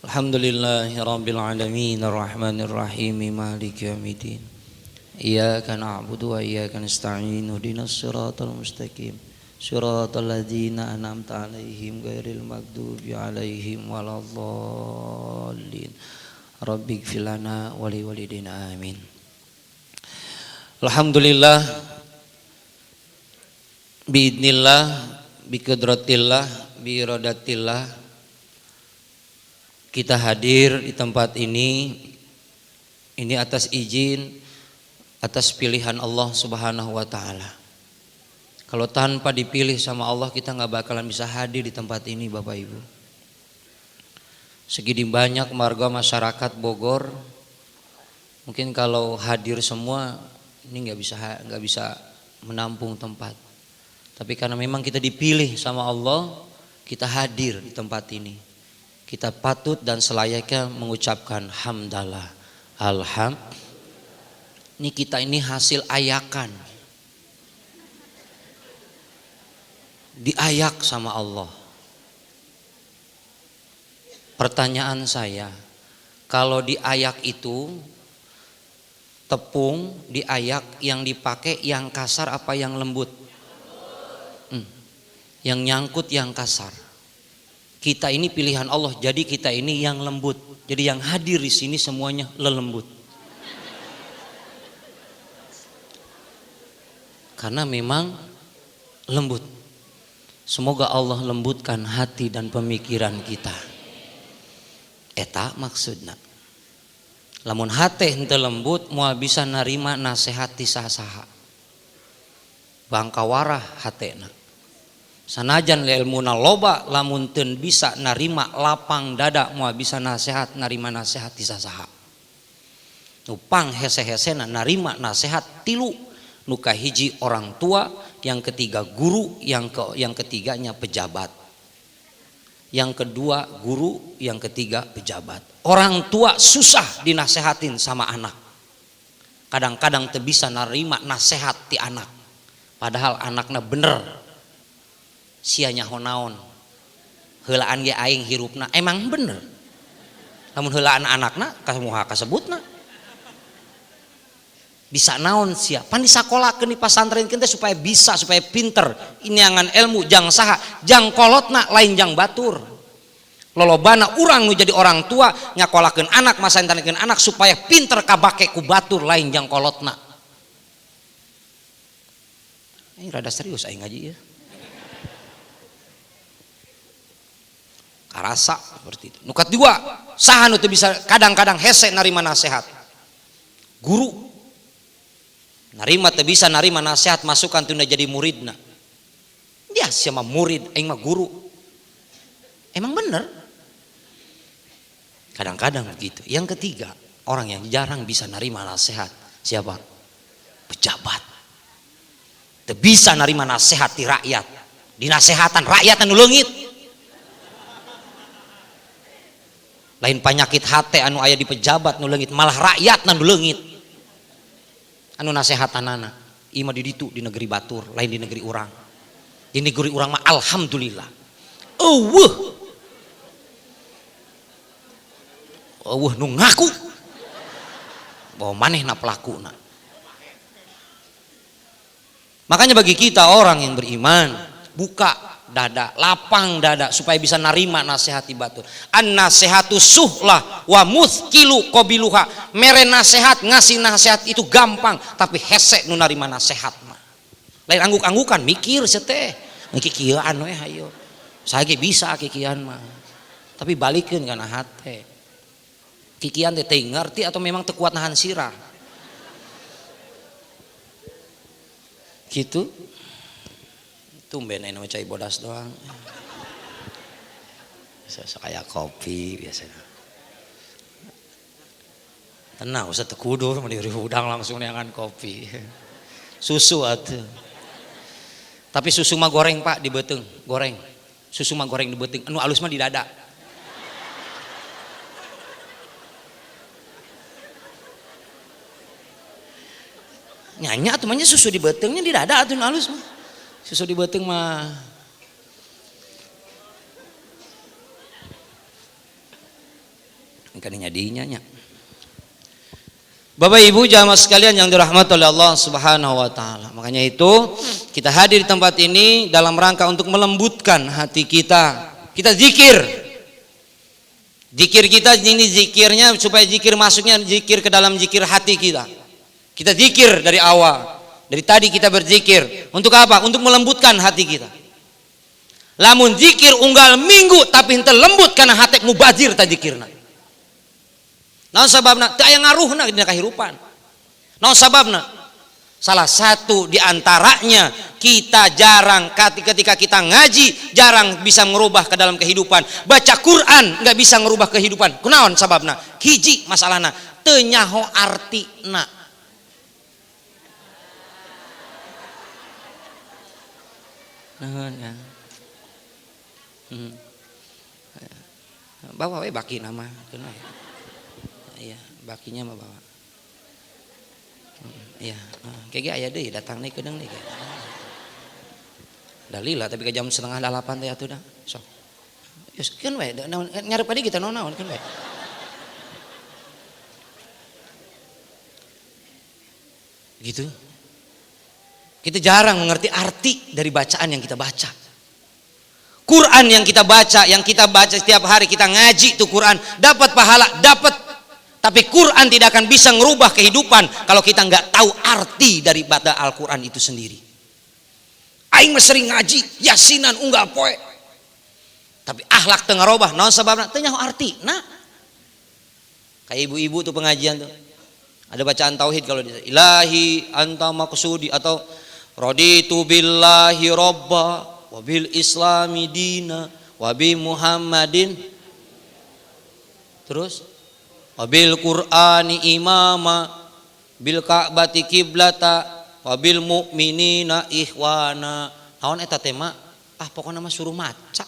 Alhamdulillahirabbil alamin arrahmanir rahim maliki yaumiddin. Iyyaka na'budu wa iyyaka nasta'in ihdinas siratal mustaqim siratal ladzina an'amta 'alaihim ghairil maghdubi 'alaihim waladdallin. Rabbighfir lana wa liwalidayna amin. Alhamdulillah biidznillah biqudratillah biiradatillah kita hadir di tempat ini atas izin, atas pilihan Allah Subhanahu wa taala. Kalau tanpa dipilih sama Allah kita nggak bakalan bisa hadir di tempat ini Bapak Ibu. Segini banyak warga masyarakat Bogor, mungkin kalau hadir semua ini nggak bisa menampung tempat. Tapi karena memang kita dipilih sama Allah, kita hadir di tempat ini. Kita patut dan selayaknya mengucapkan hamdalah. Ini kita ini hasil ayakan. Diayak sama Allah. Pertanyaan saya, kalau diayak itu tepung diayak yang dipakai yang kasar apa yang lembut? Yang nyangkut yang kasar. Kita ini pilihan Allah, jadi kita ini yang lembut. Jadi yang hadir di sini semuanya lelembut. Karena memang lembut. Semoga Allah lembutkan hati dan pemikiran kita. Eta maksudna. Lamun hati henteu lembut, moal bisa narima nasihat ti saha-saha. Bangkawarah hatena. Sanajan ilmuna loba lamun teu bisa narima lapang dada moal bisa nasihat narima nasihat ti saha. Nu pang hese-hesena narima nasihat tilu, nu kahiji orang tua, yang ketiga guru, yang ketiganya pejabat. Yang kedua guru, yang ketiga pejabat. Orang tua susah dinasehatin sama anak. Kadang-kadang teu bisa narima nasihat ti anak. Padahal anakna bener. Sia nyaho naon heulaan ge aing hirupna emang bener lamun heulaan anakna kamuha kasebutna bisa naon sia pan disakolakeun di pasantren teh supaya bisa supaya pinter iniangan ilmu jang saha jang kolotna lain jang batur lolobana urang nu jadi orang tua nyakolakeun anak masantanekeun anak supaya pinter kabake ku batur lain jang kolotna. Ini rada serius aing ngaji ya. Karasa seperti itu. Nukat dua, saha nu teu bisa kadang-kadang hese narima nasihat. Guru narima teu bisa narima nasihat masukan tunda jadi muridna. Dia siapa murid, aing mah guru. Emang bener? Kadang-kadang begitu. Yang ketiga, orang yang jarang bisa narima nasihat. Siapa? Pejabat. Teu bisa narima nasihat di rakyat. Dinasehatan rakyat anu leungit. Lain penyakit hati anu aya di pejabat nu leungit, malah rakyat anu leungit anu nasehatanana. Ieu mah di ditu di negeri batur, lain di negeri urang. Di negeri urang mah alhamdulillah eueuh nu ngaku bahwa manehna pelakuna. Makanya bagi kita orang yang beriman, buka dada, lapang dada supaya bisa narima nasihat batur. An nasihatu suhlah wa muthqilu qabiluha. Mere nasihat, ngasih nasihat itu gampang, tapi hese nu narima nasihat mah. Lain angguk-anggukan mikir seteh. Kikieuan we hayo. Saha bisa kikian mah. Tapi balikeun kana hate. Kikian teh teuing ngarti atau memang teu kuat nahan sirah. Gitu. Tumben aya cai bodas doang. Biasa kayak kopi biasanya. Tenang, usah tekudur mah diuri udang langsung neangan kopi. Susu atuh. Tapi susu mah goreng Pak di beuteung, goreng. Susu mah goreng di beuteung, anu alus mah di dada. Nyanya atuh mah susu di beuteungnya di dada atuh alus mah. Susu di beuteung mah kadinya dinya nya. Bapak Ibu jamaah sekalian yang dirahmati oleh Allah Subhanahu wa taala. Makanya itu kita hadir di tempat ini dalam rangka untuk melembutkan hati kita. Kita zikir. Zikir kita ini zikirnya supaya zikir masuknya zikir ke dalam zikir hati kita. Kita zikir dari awal. Dari tadi kita berzikir. Untuk apa? Untuk melembutkan hati kita. Lamun zikir unggal minggu tapi henteu lembut karena hati mubazir ta zikirna. Naon sababna? Teu aya ngaruhna dina kahirupan. Naon sababna? Salah satu di antaranya kita jarang ketika kita ngaji jarang bisa merubah ke dalam kehidupan. Baca Quran nggak bisa merubah kehidupan. Kunaon sababna? Hiji masalahna teu nyaho artina. Nah, ya. Bawa we baki nama kenal. Iya, bakinya mah bawa. Iya, kayak aya deui datang deui kedeung deui. Dalila tapi ke jam 7:30 teh atuh dah. Sok. Geus keun we nyarep ka dieu kita naon keun we. Gitu. Kita jarang mengerti arti dari bacaan yang kita baca. Quran yang kita baca setiap hari kita ngaji tuh Quran, dapat pahala, dapat. Tapi Quran tidak akan bisa merubah kehidupan kalau kita nggak tahu arti dari baca Al-Quran itu sendiri. Aing mah sering ngaji, yasinan unggal poe. Tapi akhlak teu ngarobah, naon sababna? Teu nyaho arti. Nah. Kayak ibu-ibu tuh pengajian tuh. Ada bacaan tauhid kalau di Ilahi anta maqsudi atau raditu billahi robba wa bil islami dina wa bi muhammadin terus wa bil qur'ani imama bil ka'bati kiblata wa bil mu'minina ikhwana. Naon eta teh mah pokona mah suruh maca.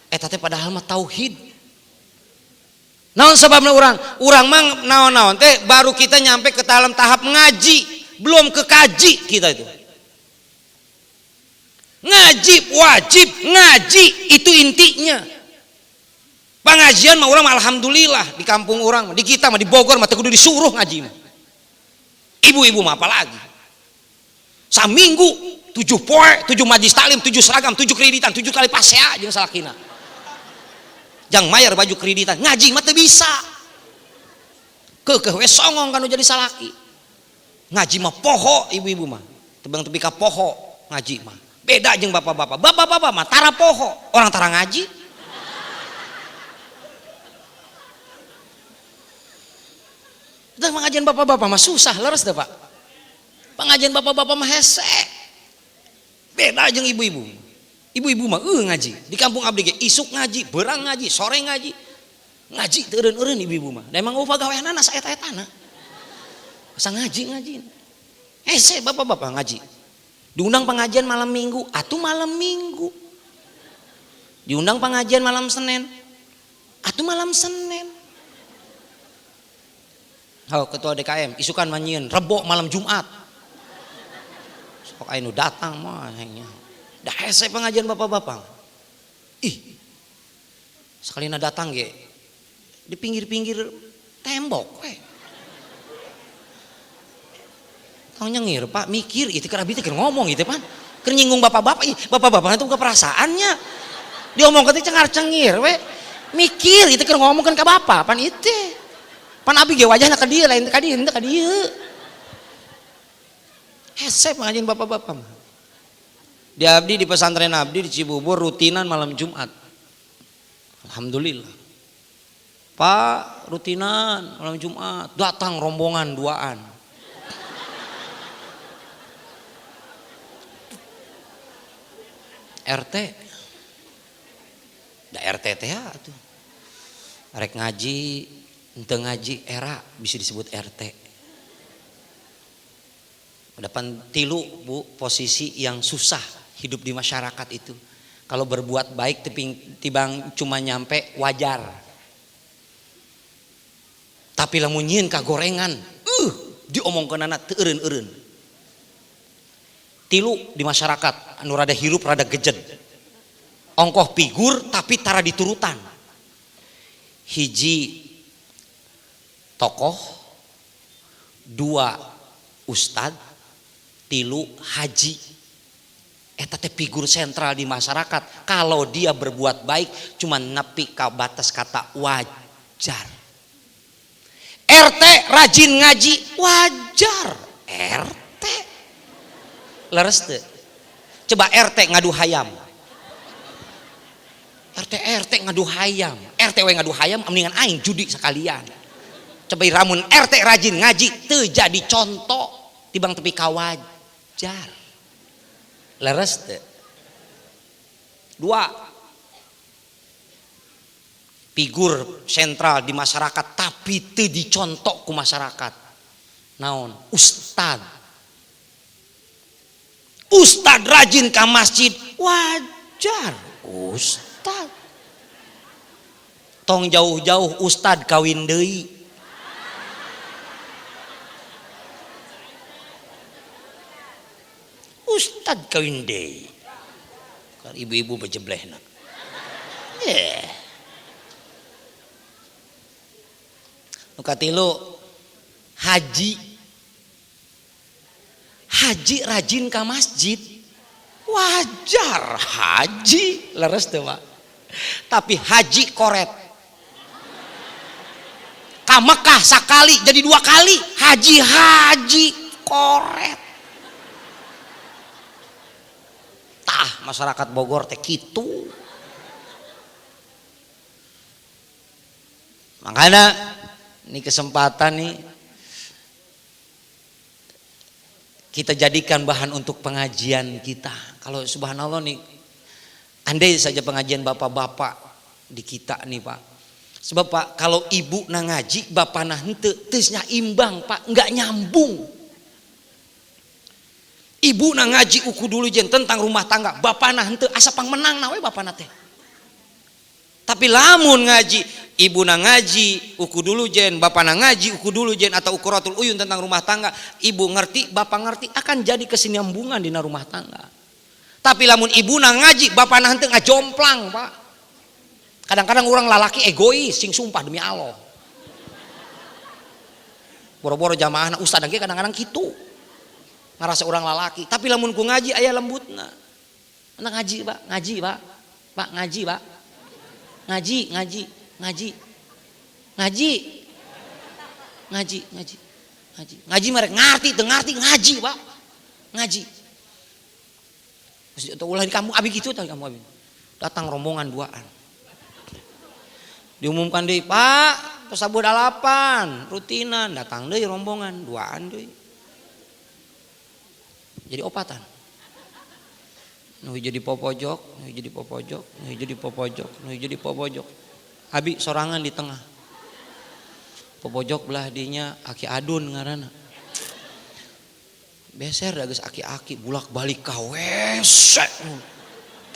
Eta teh padahal mah tauhid. Naon sababna urang mah naon-naon teh baru kita nyampe ke dalam tahap ngaji. Belum kekaji kita itu. Wajib ngaji itu intinya. Pengajian mah urang alhamdulillah di kampung urang, di kita mah di Bogor mah teu kudu disuruh ngaji mah. Ibu-ibu mah apalagi. Saminggu 7 poe, 7 majlis taklim, 7 seragam, 7 kreditan, 7 kali pasea jeung salakina. Jang mayar baju kreditan, ngaji mah teu bisa. Keukeuh we songong kanu jadi salaki. Ngaji mah poho ibu-ibu mah tebang tepi ka poho ngaji mah beda jeung bapak-bapak mah tara poho orang tara ngaji. Dah pengajian bapak-bapak mah susah leres dah Pak. Pengajian bapak-bapak mah hese beda jeung ibu-ibu mah ngaji di kampung abdi ge isuk ngaji beurang ngaji sore ngaji teu eureun-eureun ibu-ibu mah da emang pagaweanana saeta-etana. Masa ngaji hese bapak-bapak ngaji diundang pengajian malam minggu atuh malam minggu diundang pengajian malam Senin atuh malam Senin. Ketua DKM isukan manyieun Rebo malam Jumat sok aya nu datang mah dah hese pengajian bapak-bapak. Sakalina datang ge di pinggir-pinggir tembok we. Nyengir Pak mikir itu kerabit ngomong gitu pan Keur nyinggung bapak-bapak, bapak-bapak itu ke perasaannya. Diomong ke teh cengar-cengir we. Mikir itu keur ngomongkeun ka bapak pan ieu teh. Pan abi ge wajahna ka dieu lain ka dieu, henteu ka dieu. Hese ngajin bapak-bapak mah. Di abdi di pesantren abdi di Cibubur rutinan malam Jumat. Alhamdulillah. Pak, rutinan malam Jumat datang rombongan duaan. RT. Da RT teh atuh. Arek ngaji, henteu ngaji era bisa disebut RT. Depan tilu Bu, posisi yang susah hidup di masyarakat itu. Kalau berbuat baik tibang cuma nyampe wajar. Tapi lamun nyieun kagorengan, diomongkeunana teu eureun-eureun. Tilu di masyarakat anu rada hirup rada gejed. Ongkoh figur tapi tara diturutan. Hiji tokoh, dua ustad, tilu haji. Eta teh figur sentral di masyarakat. Kalau dia berbuat baik cuma nepi ka batas kata wajar. RT rajin ngaji wajar. RT leres teu? Coba RT ngadu hayam. RT ngadu hayam. RT we ngadu hayam mendingan aing judi sekalian. Coba ramun RT rajin ngaji teu jadi contoh tibang tepi ka wajar. Leres teu? Dua, figur sentral di masyarakat tapi teu dicontoh ku masyarakat. Naon? Ustad. Ustad rajin ka masjid wajar. Ustad. Tong jauh-jauh ustad kawin deui. Ustad kawin deui. Kan ibu-ibu bejeblehna. Nu katilu haji. Haji rajin ke masjid wajar. Haji leres tuh Pak. Tapi haji koret ka Mekah sakali jadi 2 kali. Haji koret. Tah masyarakat Bogor teh kitu. Makanya ini kesempatan nih kita jadikan bahan untuk pengajian kita. Kalau subhanallah nih, andai saja pengajian bapak-bapak di kita nih Pak. Sebab Pak, kalau ibu na ngaji, bapak na henteu teusnya imbang Pak, enggak nyambung. Ibu na ngaji uku dulu jen tentang rumah tangga, bapak na henteu asa pang menang na we bapak na teh. Tapi lamun ngaji, ibu na ngaji uku dulu jen, bapak na ngaji uku dulu jen atau ukuratul uyun tentang rumah tangga, ibu ngerti, bapak ngerti akan jadi kesinambungan di rumah tangga. Tapi lamun ibu na ngaji, bapak na henteu ngajomplang Pak. Kadang-kadang orang lalaki egois, sing sumpah demi Allah. Boro-boro jamaah na ustad ge kadang-kadang kitu. Ngarasa orang lalaki, tapi lamun ku ngaji aya lembutna. Anak ngaji Pak, ngaji Pak. Pak ngaji Pak. Ngaji mereka ngerti ngaji Pak. Ngaji. Terus ulah di kamu abi gitu tah kamu abi. Datang rombongan duaan. Diumumkan deui, Pak, tos sabu 8, rutinan, datang deui rombongan duaan deui. Jadi opatan. Nuh jadi popojok, nuh jadi popojok, nuh jadi popojok, nuh jadi popojok. Abi sorangan di tengah. Popojok belah dinya aki adun ngaranna. Beser da geus aki-aki bulak balik ka WC.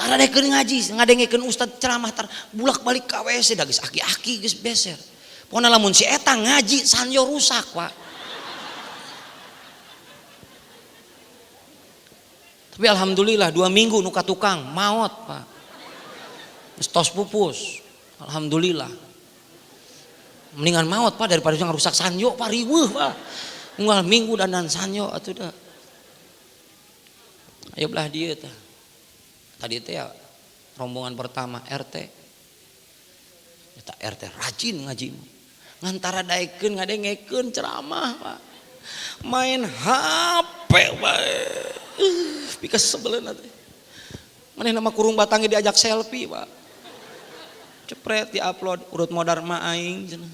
Tara dekeun ngaji, ngadengekeun ustad ceramah tar bulak balik ka WC da geus aki-aki geus beser. Pokona lamun si eta ngaji sanyo rusak, Pak. Tapi alhamdulillah 2 minggu nuka tukang maot Pak. Tos pupus. Alhamdulillah. Mendingan maot Pak daripada yang rusak sanyo Pak, riweuh Pak. Unggal minggu dandan sanyo atuh dah. Ayo belah dia tah. Tadi teh ya rombongan pertama RT. Eta RT rajin ngaji. Ngantara daekeun ngadengekeun ceramah, Pak. Main HP bae. Pika sebeleuna teh. Maneh nama kurung batangnya diajak selfie, Pak. Cepret di-upload urut modar mah aing cenah.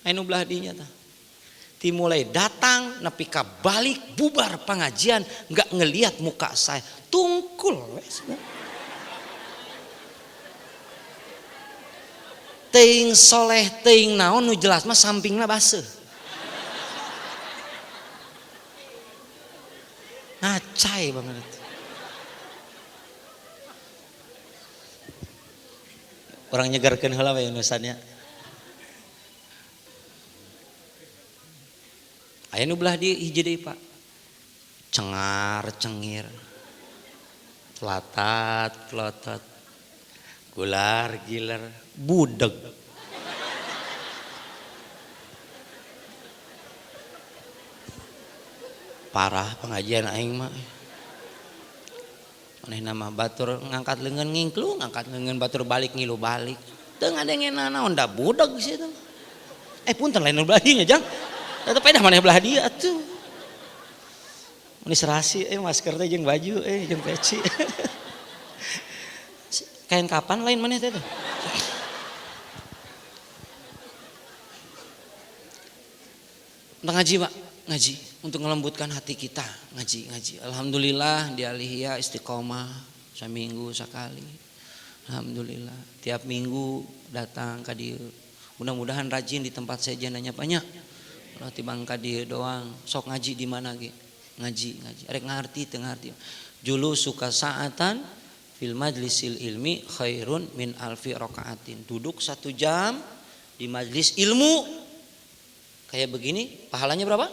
Anu belah dinya tah. Ti mulai datang nepi ka balik bubar pengajian enggak ngelihat muka saya. Tungkul wes. Teuing soleh teuing naon nu jelas mah sampingna baseuh. Ngacai banget. Orang nyegarkeun heula we nusannya. Aya nu belah di hiji deui, Pak. Cengar cengir. Pelatat pelotot. Gular giler, budeg. Parah pengajian aing mah. Maneh nama batur ngangkat leungeun ngingklu, ngangkat leungeun batur balik ngilu balik. Teu ngadengeunna naon da budeg situ. Punten lain belah dieu nya, Jang. Tetep eda maneh belah dia atuh. Mun serasi masker teh jeung baju jeung peci. Kain kapan lain maneh teh? Ngaji, Pak, ngaji untuk melembutkan hati kita, ngaji. Alhamdulillah di Alihya istiqomah saminggu sakali. Alhamdulillah tiap minggu datang ka dieu. Mudah-mudahan rajin di tempat sejenanya banyak. Kalau tibang ka dieu doang, sok ngaji di mana ge? Ngaji. Arek ngarti teu ngarti. Julu suka saatan fil majlisil ilmi khairun min alfi rakaatin. Duduk 1 jam di majlis ilmu kayak begini, pahalanya berapa?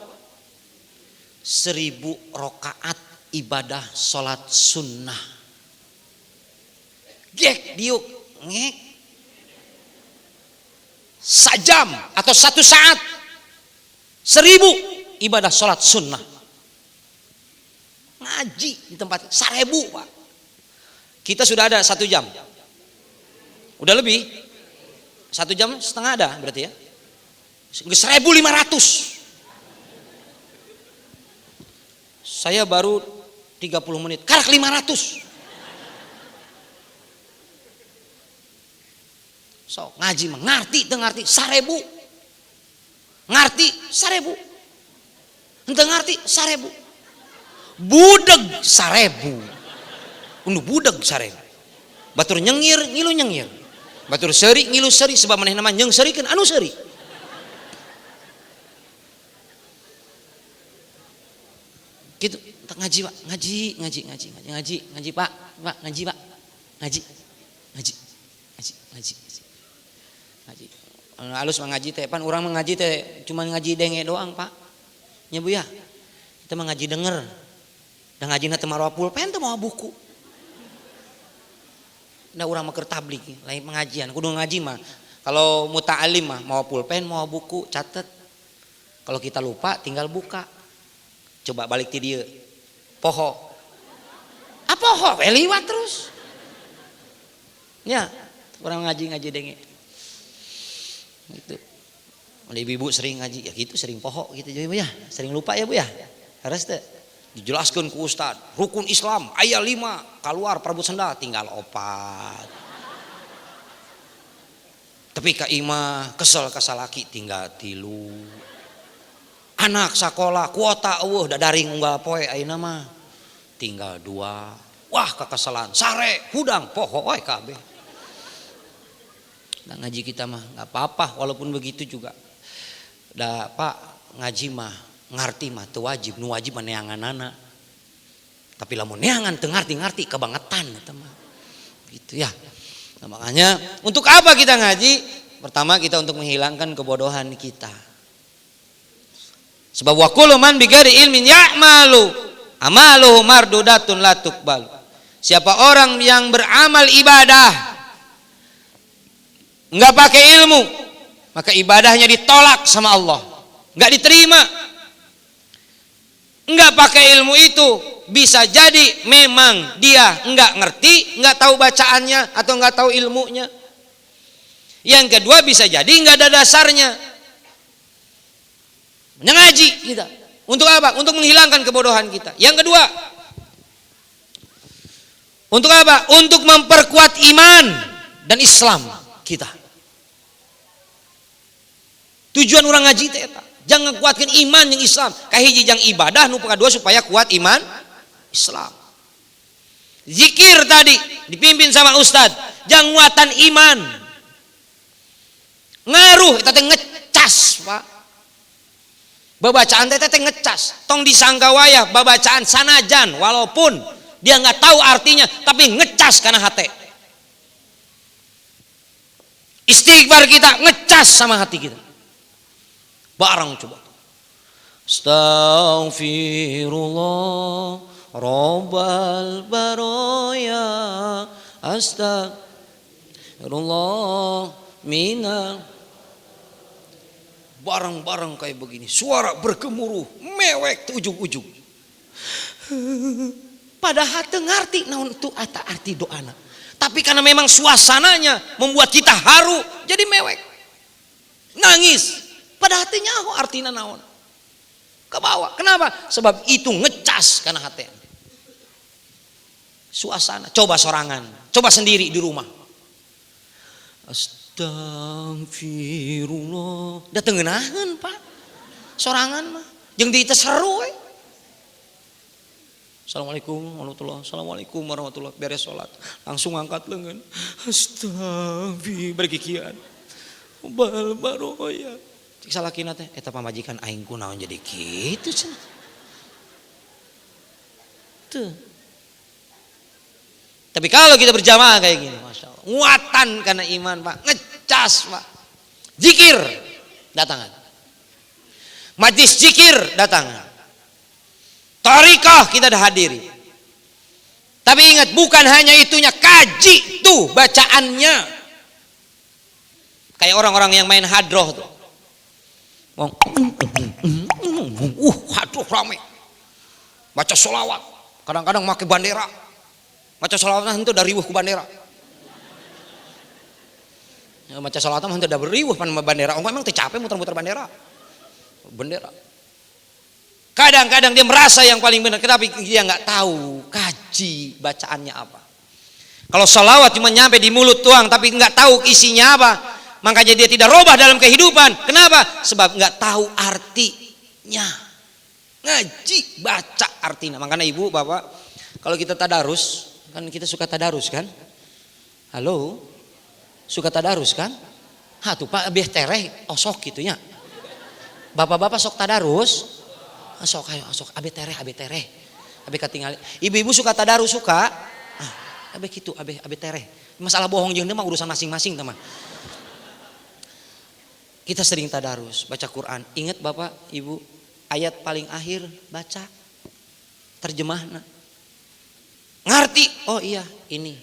1000 rakaat ibadah salat sunnah. Gek diuk ngek. 1 jam atau 1 saat 1000 ibadah salat sunnah. Ngaji di tempat 1000, Pak. Kita sudah ada 1 jam. Udah lebih. 1 jam setengah ada berarti ya. 1500. Saya baru 30 menit. Karak 500. So, ngaji mah ngarti teu ngarti 1000. Ngarti 1000. Henteu ngarti 1000. Budeg 1000. Unu budeg 1000. Batur nyengir ngilu nyengir. Batur seuri ngilu seuri sebab maneh nama nyeng seurikeun anu seuri. Gitu ngaji, Pak, ngaji, Pak, ngaji, Pak. Ngaji. Alus mah ngaji teh pan urang mah ngaji teh cuma ngaji denge doang, Pak. Nya Bu ya. Kita mah ngaji denger. Da ngajina teu maroa pulpen teu mawa buku. Da urang mah keur tablik lain pengajian. Kudu ngaji mah kalau muta'alim mah mawa pulpen, mawa buku, catet. Kalau kita lupa tinggal buka. Coba balik ti dieu. Poho. Poho we liwat terus. Ya, urang ngaji denge. Gitu. Ibu sering ngaji ya gitu, sering poho gitu jadi Bu ya. Sering lupa ya Bu ya. Harus teh dijelaskan ku Ustad. Rukun Islam aya 5, keluar perebut sendal tinggal 4. Tapi ka imah kesel ka salaki tinggal 3. Anak sakola kuota eueuh da daring unggal poe ayeuna mah tinggal 2. Wah kakeselan sare hudang poho we kabeh. Nah, ngaji kita mah nggak apa-apa walaupun begitu juga. Da Pak ngaji mah ngarti mah teu wajib, nu wajib mah neanganana. Tapi lamun neangan teu ngarti kebangetan eta mah. Gitu ya. Nah, makanya untuk apa kita ngaji? Pertama kita untuk menghilangkan kebodohan kita. Sebab wa kullu man bighairi ilmin ya'malu amaluhu mardudatun la tuqbal. Siapa orang yang beramal ibadah enggak pakai ilmu, maka ibadahnya ditolak sama Allah, enggak diterima. Enggak pakai ilmu itu bisa jadi memang dia enggak ngerti, enggak tahu bacaannya atau enggak tahu ilmunya. Yang kedua bisa jadi enggak ada dasarnya. Ngaji kita. Untuk apa? Untuk menghilangkan kebodohan kita. Yang kedua, untuk apa? Untuk memperkuat iman dan Islam kita. Tujuan orang ngaji itu eta. Jangan kuatkan iman yang Islam. Kahiji jang ibadah, nu kedua supaya kuat iman Islam. Zikir tadi dipimpin sama ustadz, jang nguatan iman. Ngaruh eta teh ngecas, Pak. Babacaan teh ngecas. Tong disangka wayah babacaan sanajan walaupun dia nggak tahu artinya tapi ngecas karena hati. Istighfar kita ngecas sama hati kita. Barang coba. Astaghfirullah Rabbal baroya, astaghfirullah minal. Barang-barang kayak begini, suara bergemuruh, mewek ke ujung-ujung. Padahal teu ngarti naon itu arti doana. Tapi karena memang suasananya membuat kita haru, jadi mewek. Nangis. Padahal teu nyaho artina naon. Ke bawah. Kenapa? Sebab itu ngecas karena hati. Suasana, coba sorangan, coba sendiri di rumah. Astagfirullah. Da tengenahan, Pak. Sorangan mah. Jeung di teh seru we. Assalamualaikum warahmatullahi wabarakatuh. Assalamualaikum warahmatullahi wabarakatuh. Beres salat, langsung angkat lengan. Astagfirullah bari kikian. Bal baroya. Cik salakina teh eta pamajikan aing kunaon jadi kitu cenah. Tuh. Tapi kalau kita berjamaah kayak gini, masya Allah, nguatan karena iman, Pak, ngecas, Pak. Zikir datangan, majlis zikir datangan, thariqah kita dah hadiri. Tapi ingat, bukan hanya itunya, kaji tuh bacaannya. Kayak orang-orang yang main hadroh tuh, hadroh rame, baca sholawat, kadang-kadang pakai bandera. Maca sholawatnya itu dari riweuh ku bandera. Ya, maca sholawatnya itu dari riweuh pan bandera. Memang teu capek muter-muter bandera. Bendera. Kadang-kadang dia merasa yang paling benar, kenapa dia nggak tahu kaji bacaannya apa. Kalau sholawat cuma nyampe di mulut tuang tapi nggak tahu isinya apa, makanya dia tidak robah dalam kehidupan. Kenapa? Sebab nggak tahu artinya. Ngaji baca artinya. Makanya ibu bapak, kalau kita tadarus, kan kita suka tadarus kan? Halo? Suka tadarus kan? Ha tuh Pak abeh tereh osok gitunya. Bapak-bapak sok tadarus? Sok ayo sok abeh tereh. Abeh katingali. Ibu-ibu suka tadarus suka? Ah, abeh gitu, abeh tereh. Masalah bohong jeung mah urusan masing-masing teman. Kita sering tadarus, baca Quran. Ingat Bapak, Ibu, ayat paling akhir baca terjemahna. Ngerti? Oh iya ini.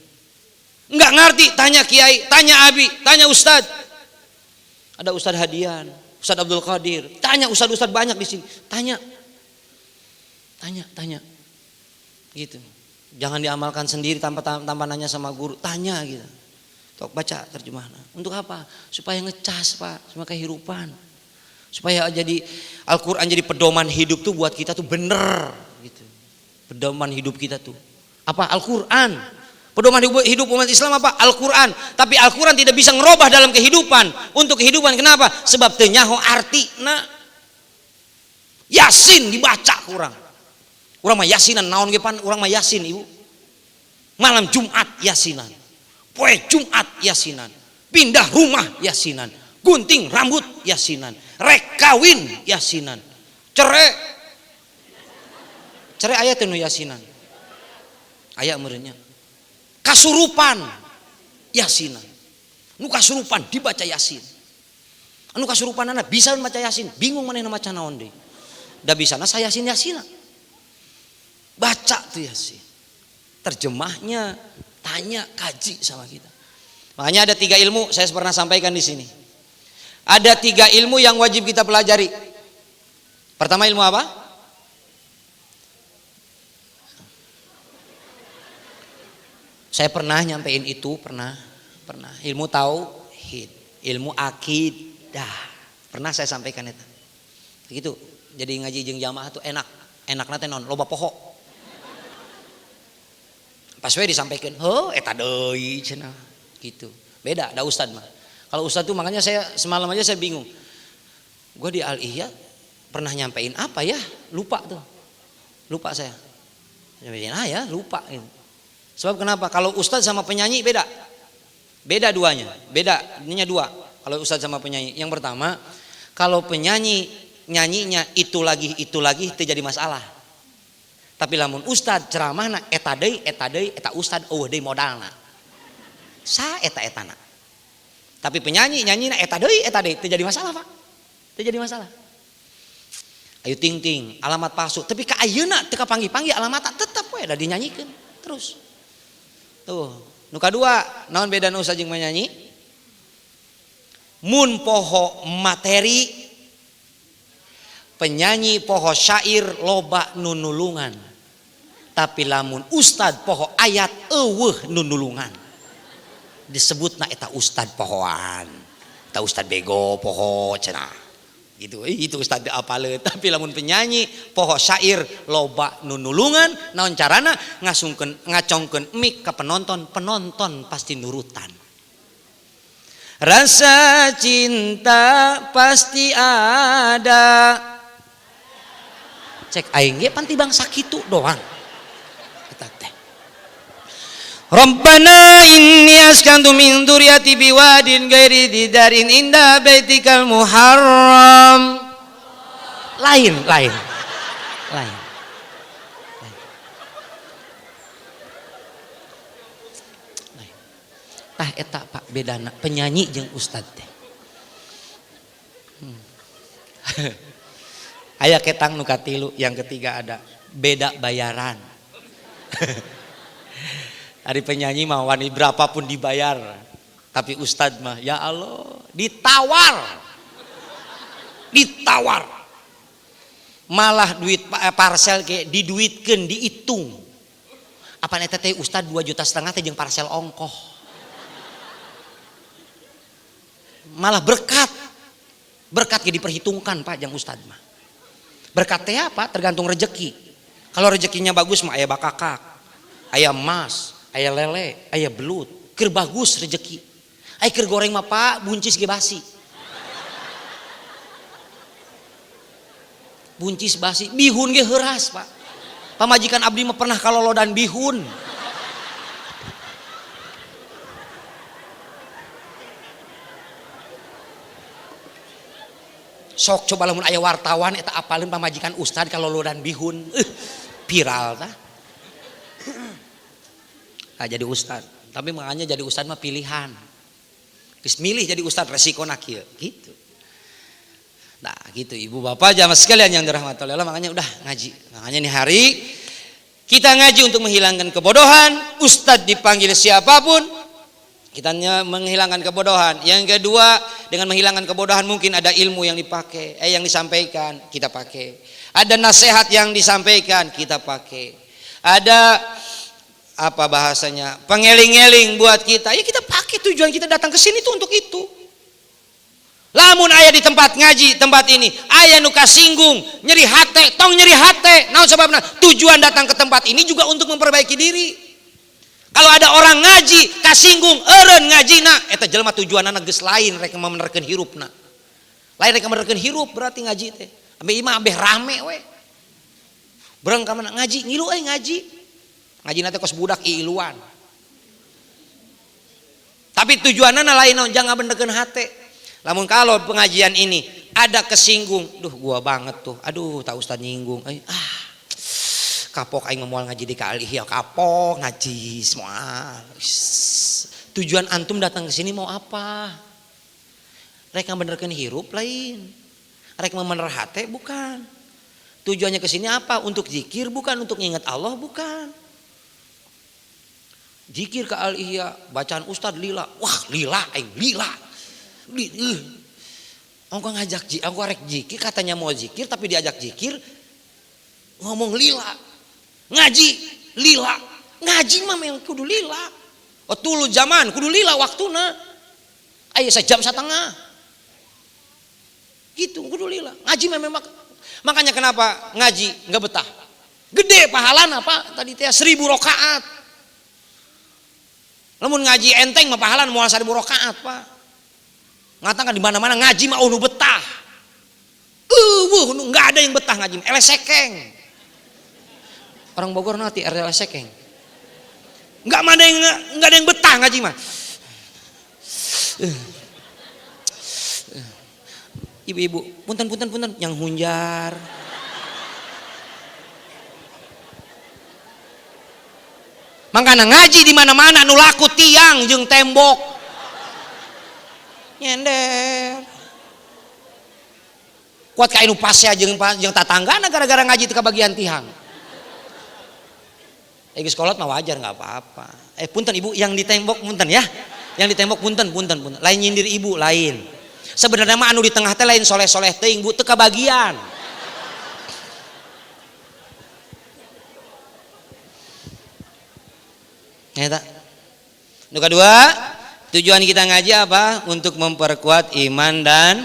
Enggak ngerti? Tanya kiai, tanya abi, tanya ustad. Ada Ustad Hadian, Ustad Abdul Qadir. Tanya ustad-ustad banyak di sini. Tanya. Gitu. Jangan diamalkan sendiri tanpa nanya sama guru. Tanya gitu. Tok baca terjemahnya. Untuk apa? Supaya ngecas, Pak, sama kehidupan. Supaya jadi Al-Qur'an jadi pedoman hidup tuh buat kita tuh bener gitu. Pedoman hidup kita tuh apa? Al-Quran. Pedoman hidup umat Islam apa? Al-Quran. Tapi Al-Quran tidak bisa ngerubah dalam kehidupan. Untuk kehidupan kenapa? Sebab teu nyaho artina. Yasin dibaca kurang. Urang mah yasinan naon ge pan? Urang mah yasin ibu. Malam Jumat yasinan. Poe Jumat yasinan. Pindah rumah yasinan. Gunting rambut yasinan. Rek kawin yasinan. Cerai ayat nu yasinan. Ayat merenya kasurupan yasinan. Nu kasurupan dibaca yasin. Anu kasurupan anak bisa baca yasin, bingung mana maca naon deui. Da bisana saya yasin. Baca tuh yasin. Terjemahnya tanya, kaji sama kita. Makanya ada 3 ilmu saya pernah sampaikan di sini. Ada 3 ilmu yang wajib kita pelajari. Pertama ilmu apa? Saya pernah nyampein itu, pernah ilmu tauhid, ilmu akidah, pernah saya sampaikan itu. Begitu. Jadi ngaji jeung jamaah tuh enak teh non loba poho. Pas we disampaikan, eta deui cenah. Gitu. Beda ada ustad mah. Kalau ustad tuh makanya saya semalam aja saya bingung. Gua di Al-Ihya pernah nyampein apa ya? Lupa tuh. Lupa saya. Nyampein ya, lupa gitu. Sebab kenapa? Kalau ustadz sama penyanyi beda. Beda duanya. Beda, ininya dua. Kalau ustadz sama penyanyi. Yang pertama, kalau penyanyi nyanyinya itu lagi itu jadi masalah. Tapi lamun ustadz ceramahna eta deui eta ustadz deui modalna. Sa eta-etana. Tapi penyanyi nyanyina eta deui teu jadi masalah, Pak. Teu jadi masalah. Ayu ting ting alamat palsu, tapi ka ayeuna teu kapanggih-panggih alamatna tetep we da dinyanyikeun terus. Tuh, nu kadua naon beda nu sajeng menyanyi? Mun poho materi penyanyi poho syair loba nu nulungan. Tapi lamun ustad poho ayat eueuh nu nulungan. Disebutna eta ustad pohoan. Eta ustad bego poho cenah. Gitu, itu ustad apaleun. Tapi lamun penyanyi poho syair loba nu nulungan, naon carana ngacongkeun mik ka penonton pasti nurutan. Rasa cinta pasti ada. Cek aing ge pan tibang sakitu doang. Eta teh. Rabbana inni askantu min dzurriyyati biwadin ghairi didarin inda baitikal muharram. Lain. Tah eta Pak bedana penyanyi jeung ustad teh. Aya ketang nu katilu, yang ketiga ada beda bayaran. Hari penyanyi mah wani berapapun dibayar, tapi ustad mah ya Allah ditawar, malah duit parcel kayak diduitkeun dihitung. Apa eta teh ustad 2,5 juta teh jeung parcel ongkoh. Malah berkat ge diperhitungkan Pak jeung ustad mah. Berkat teh apa? Tergantung rezeki. Kalau rezekinya bagus mah aya bakakak, aya emas, aya lele, aya belut, keur bagus rezeki. Ai keur goreng mah Pak, buncis ge basi. Buncis basi, bihun ge heuras Pak. Pamajikan abdi mah pernah kalolodan bihun. Sok coba lamun aya wartawan eta apaleun pamajikan ustad kalolodan bihun. Viral tah. Jadi ustad, tapi makanya jadi ustad mah pilihan. Geus milih jadi ustad resikona kieu gitu. Nah, gitu Ibu Bapak jamaah sekalian yang dirahmati Allah, makanya udah ngaji. Makanya nih hari kita ngaji untuk menghilangkan kebodohan. Ustad dipanggil siapapun kita menghilangkan kebodohan. Yang kedua, dengan menghilangkan kebodohan mungkin ada ilmu yang dipakai, yang disampaikan, kita pakai. Ada nasihat yang disampaikan, kita pakai. Ada apa bahasanya? Pengeling-eling buat kita. Ya kita pakai, tujuan kita datang ke sini tuh untuk itu. Lamun aya di tempat ngaji, tempat ini, aya nu kasinggung, nyeri hate, tong nyeri hate. Naon sababna? Tujuan datang ke tempat ini juga untuk memperbaiki diri. Kalau ada orang ngaji kasinggung eureun ngajina eta jelema tujuanna geus lain rek memenerkeun hirupna. Lain rek memenerkeun hirup berarti ngaji teh. Ambe imah ambe rame we. Beurang ka mana ngaji ngilu ngaji. Ngajina teh kos budak iiluan. Tapi tujuanna lain naon jangan benerkeun hate. Lamun kalau pengajian ini ada kesinggung, duh gua banget tuh. Aduh tak ustaz nyinggung. Kapok aing moal ngaji di Al-Ihya, kapok ngaji semua. Tujuan antum datang ke sini mau apa? Rek benerkeun hirup lain. Rek memener hate bukan. Tujuannya ke sini apa? Untuk zikir bukan, untuk ingat Allah bukan. Zikir ke Al-Ihya, bacaan ustad lila. Wah, lila aing lila. Engko ngajak engko rek zikir katanya mau zikir tapi diajak zikir ngomong lila. Ngaji lila, ngaji mah memang kudu lila. Oh tulu zaman kudu lila waktuna. Aya sejam setengah. Gitu kudu lila. Ngaji memang makanya kenapa ngaji nggak betah. Gede pahalana Pak. Tadi teh 1000 rakaat. Lamun ngaji enteng mah pahalan moal 1000 rakaat Pak. Ngatakan di mana-mana ngaji mah nu betah. Nggak ada yang betah ngaji. Elesekeng. Orang Bogor nanti elesekeng. Nggak ada yang betah ngaji mah. Ibu-ibu, punten yang hunjar. Makanya ngaji di mana-mana nu laku tiang jeung tembok. Nyender. Kuat ka anu pasea jeung tatanggana gara-gara ngaji teu kabagian tihang. Geus kolot mah wajar enggak apa-apa. Punten Ibu yang di tembok punten ya. Yang di tembok punten. Lain nyindir Ibu lain. Sebenarnya mah anu di tengah teh lain soleh-soleh teuing Bu teu kabagian. Eta. Nu kedua, tujuan kita ngaji apa? Untuk memperkuat iman dan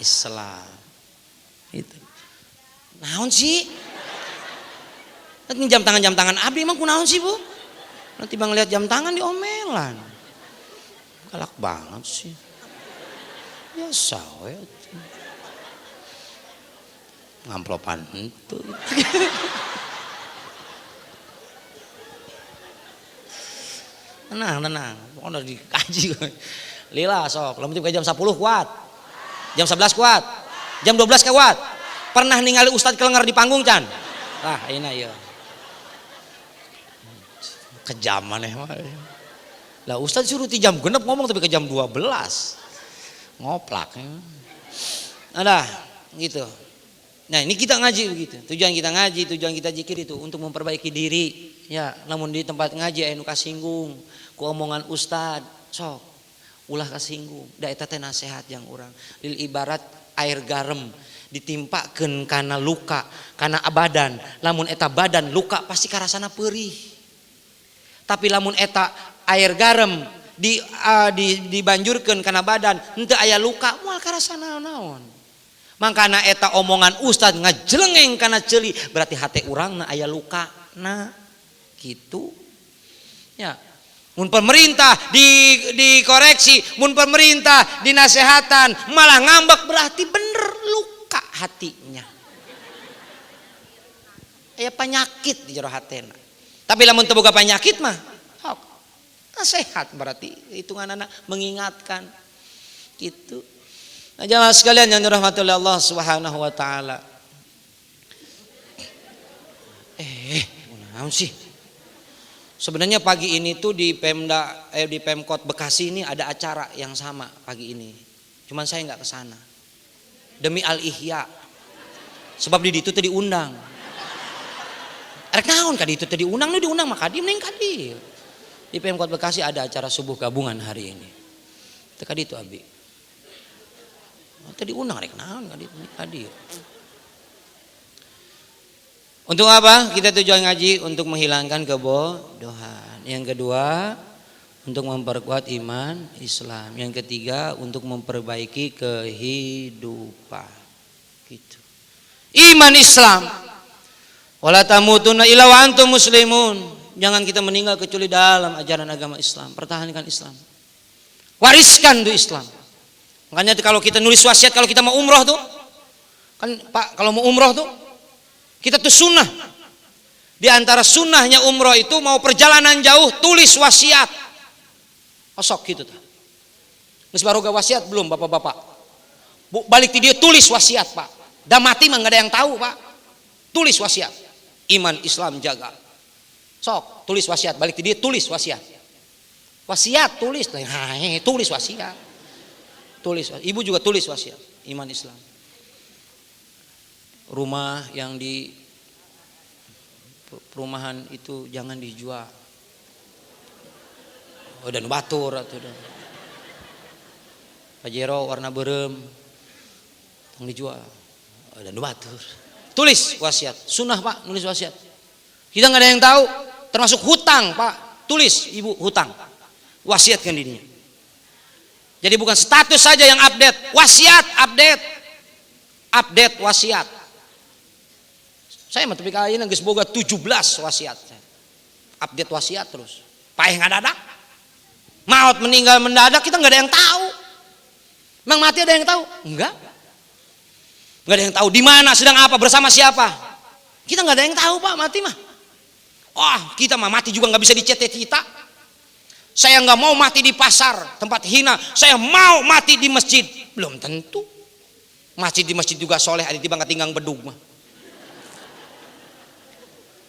Islam. Itu. Naon sih? Nanti jam tangan abdi emang kunaon sih Bu? Nanti bang lihat jam tangan diomelan. Galak banget sih. Biasa we. Ngamplopan itu. Tenang. Pokoknya dikaji. Lila sok, lamun jam 10 kuat. Jam 11 kuat. Jam 12 kuat. Pernah ningali ustad kelengar di panggung can? Lah, ini ya. Kejaman mah. Lah ustad suruh ti jam genep ngomong tapi ke jam 12. Ngoplak. Ada gitu. Nah, ini kita ngaji begitu. Tujuan kita ngaji, tujuan kita zikir itu untuk memperbaiki diri. Ya, namun di tempat ngaji anu kasinggung ku omongan ustad, sok ulah kasinggung. Da eta teh nasihat yang urang. Lil ibarat air garam ditimpakeun kana luka, kana badan. Lamun eta badan luka pasti karasana peurih. Tapi lamun eta air garam dibanjurkeun kana badan, henteu aya luka, moal karasana naon. Mangkana eta omongan ustad ngajelengeng kana ceuli, berarti hate urangna aya luka. Nah, gitu. Ya. Mun pemerintah dikoreksi, mun pemerintah dinasehatan malah ngambek berarti bener luka hatinya. Aya penyakit di jero hatena. Tapi lamun teu boga penyakit mah sehat berarti hitunganna mengingatkan gitu. Nah, jamaah sekalian yang dirahmati oleh Allah Subhanahu wa taala. Naon sih? Sebenarnya pagi ini tuh di Pemkot Bekasi ini ada acara yang sama pagi ini. Cuman saya nggak kesana. Demi Al-Ihya. Sebab di ditu teh diundang. Arek naon ka ditu teh diundang, nu diundang maka dia mending ka dieu. Di Pemkot Bekasi ada acara subuh gabungan hari ini. Teu ka ditu abi. Teu diundang arek naon ka dieu. Untuk apa? Kita tujuan ngaji untuk menghilangkan kebodohan. Yang kedua, untuk memperkuat iman Islam. Yang ketiga, untuk memperbaiki kehidupan. Gitu. Iman Islam. Wala tamutunna illa wa antum muslimun. Jangan kita meninggal kecuali dalam ajaran agama Islam. Pertahankan Islam. Wariskan tuh Islam. Makanya kalau kita nulis wasiat kalau kita mau umroh tuh, kan Pak kalau mau umroh tuh kita tuh sunnah. Di antara sunnahnya umroh itu mau perjalanan jauh tulis wasiat. Osok gitu tuh. Geus baroga wasiat belum bapak-bapak? Balik ti dia tulis wasiat Pak. Dah mati mah enggak ada yang tahu Pak. Tulis wasiat. Iman Islam jaga. Sok tulis wasiat balik ti dia tulis wasiat. Wasiat tulis. Tulis wasiat. Tulis. Ibu juga tulis wasiat. Iman Islam. Rumah yang di perumahan itu jangan dijual. Dan batur atau dan Pajero warna berem yang dijual. Dan batur. Tulis wasiat. Sunnah Pak, nulis wasiat. Kita nggak ada yang tahu. Termasuk hutang Pak. Tulis ibu hutang. Wasiatkan dirinya. Jadi bukan status saja yang update, wasiat update wasiat. Saya mah tapi kayaknya geus boga 17 wasiat. Update wasiat terus. Paeh ngadadak. Maut meninggal mendadak kita nggak ada yang tahu. Emang mati ada yang tahu? Enggak. Nggak ada yang tahu di mana, sedang apa, bersama siapa. Kita nggak ada yang tahu Pak mati mah. Wah kita mah mati juga nggak bisa dicita-cita. Saya nggak mau mati di pasar tempat hina. Saya mau mati di masjid. Belum tentu. Masjid di masjid juga soleh. Ada tiba tinggang bedug mah.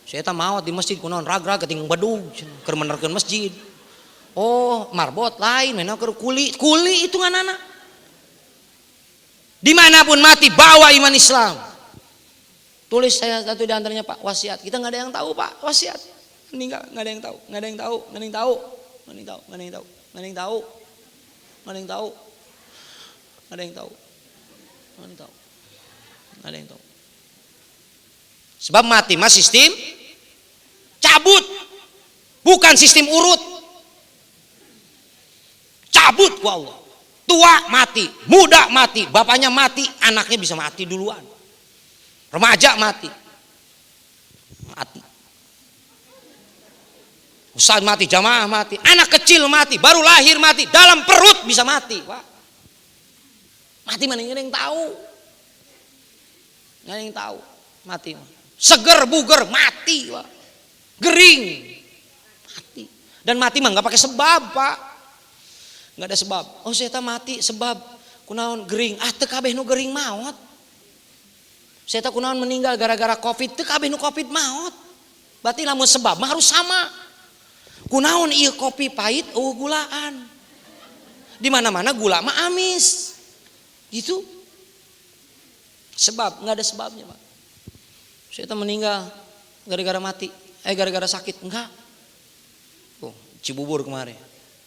Saya tak mau di masjid kunaon ragrag ketinggang bedug. Keur menerkeun masjid. Oh marbot lain. Mana keur kuli itu nganana. Dimanapun mati bawa iman Islam. Tulis saya satu di antaranya Pak wasiat. Kita nggak ada yang tahu Pak wasiat. Meninggal nggak ada yang tahu. Nggak ada yang tahu. Nggak ada yang tahu. Nggak ada yang tahu, nggak ada yang tahu, nggak ada yang tahu, nggak ada yang tahu, nggak ada yang tahu, nggak ada yang tahu, nggak ada yang tahu. Sebab mati mas sistem cabut, bukan sistem urut. Cabut ku Allah. Tua mati, muda mati, bapaknya mati, anaknya bisa mati duluan. Remaja mati, mati. Ustaz mati, jamaah mati, anak kecil mati, baru lahir mati, dalam perut bisa mati, Pak. Mati mana yang tahu? Nggak ada yang tahu, mati. Seger buger mati, Pak. Gering mati. Dan mati mah nggak pakai sebab, Pak. Nggak ada sebab. Oh saya mati sebab kunaon gering. Ah teu kabeh nu gering maot. Saya kunaon meninggal gara-gara Covid, teu kabeh nu Covid maot. Berarti lamun sebab mah harus sama. Kunaon ieu kopi pahit gulaan. Di mana-mana gula mah amis. Gitu. Sebab nggak ada sebabnya, Pak. Saya meninggal gara-gara mati, gara-gara sakit, enggak. Oh, Cibubur kemarin.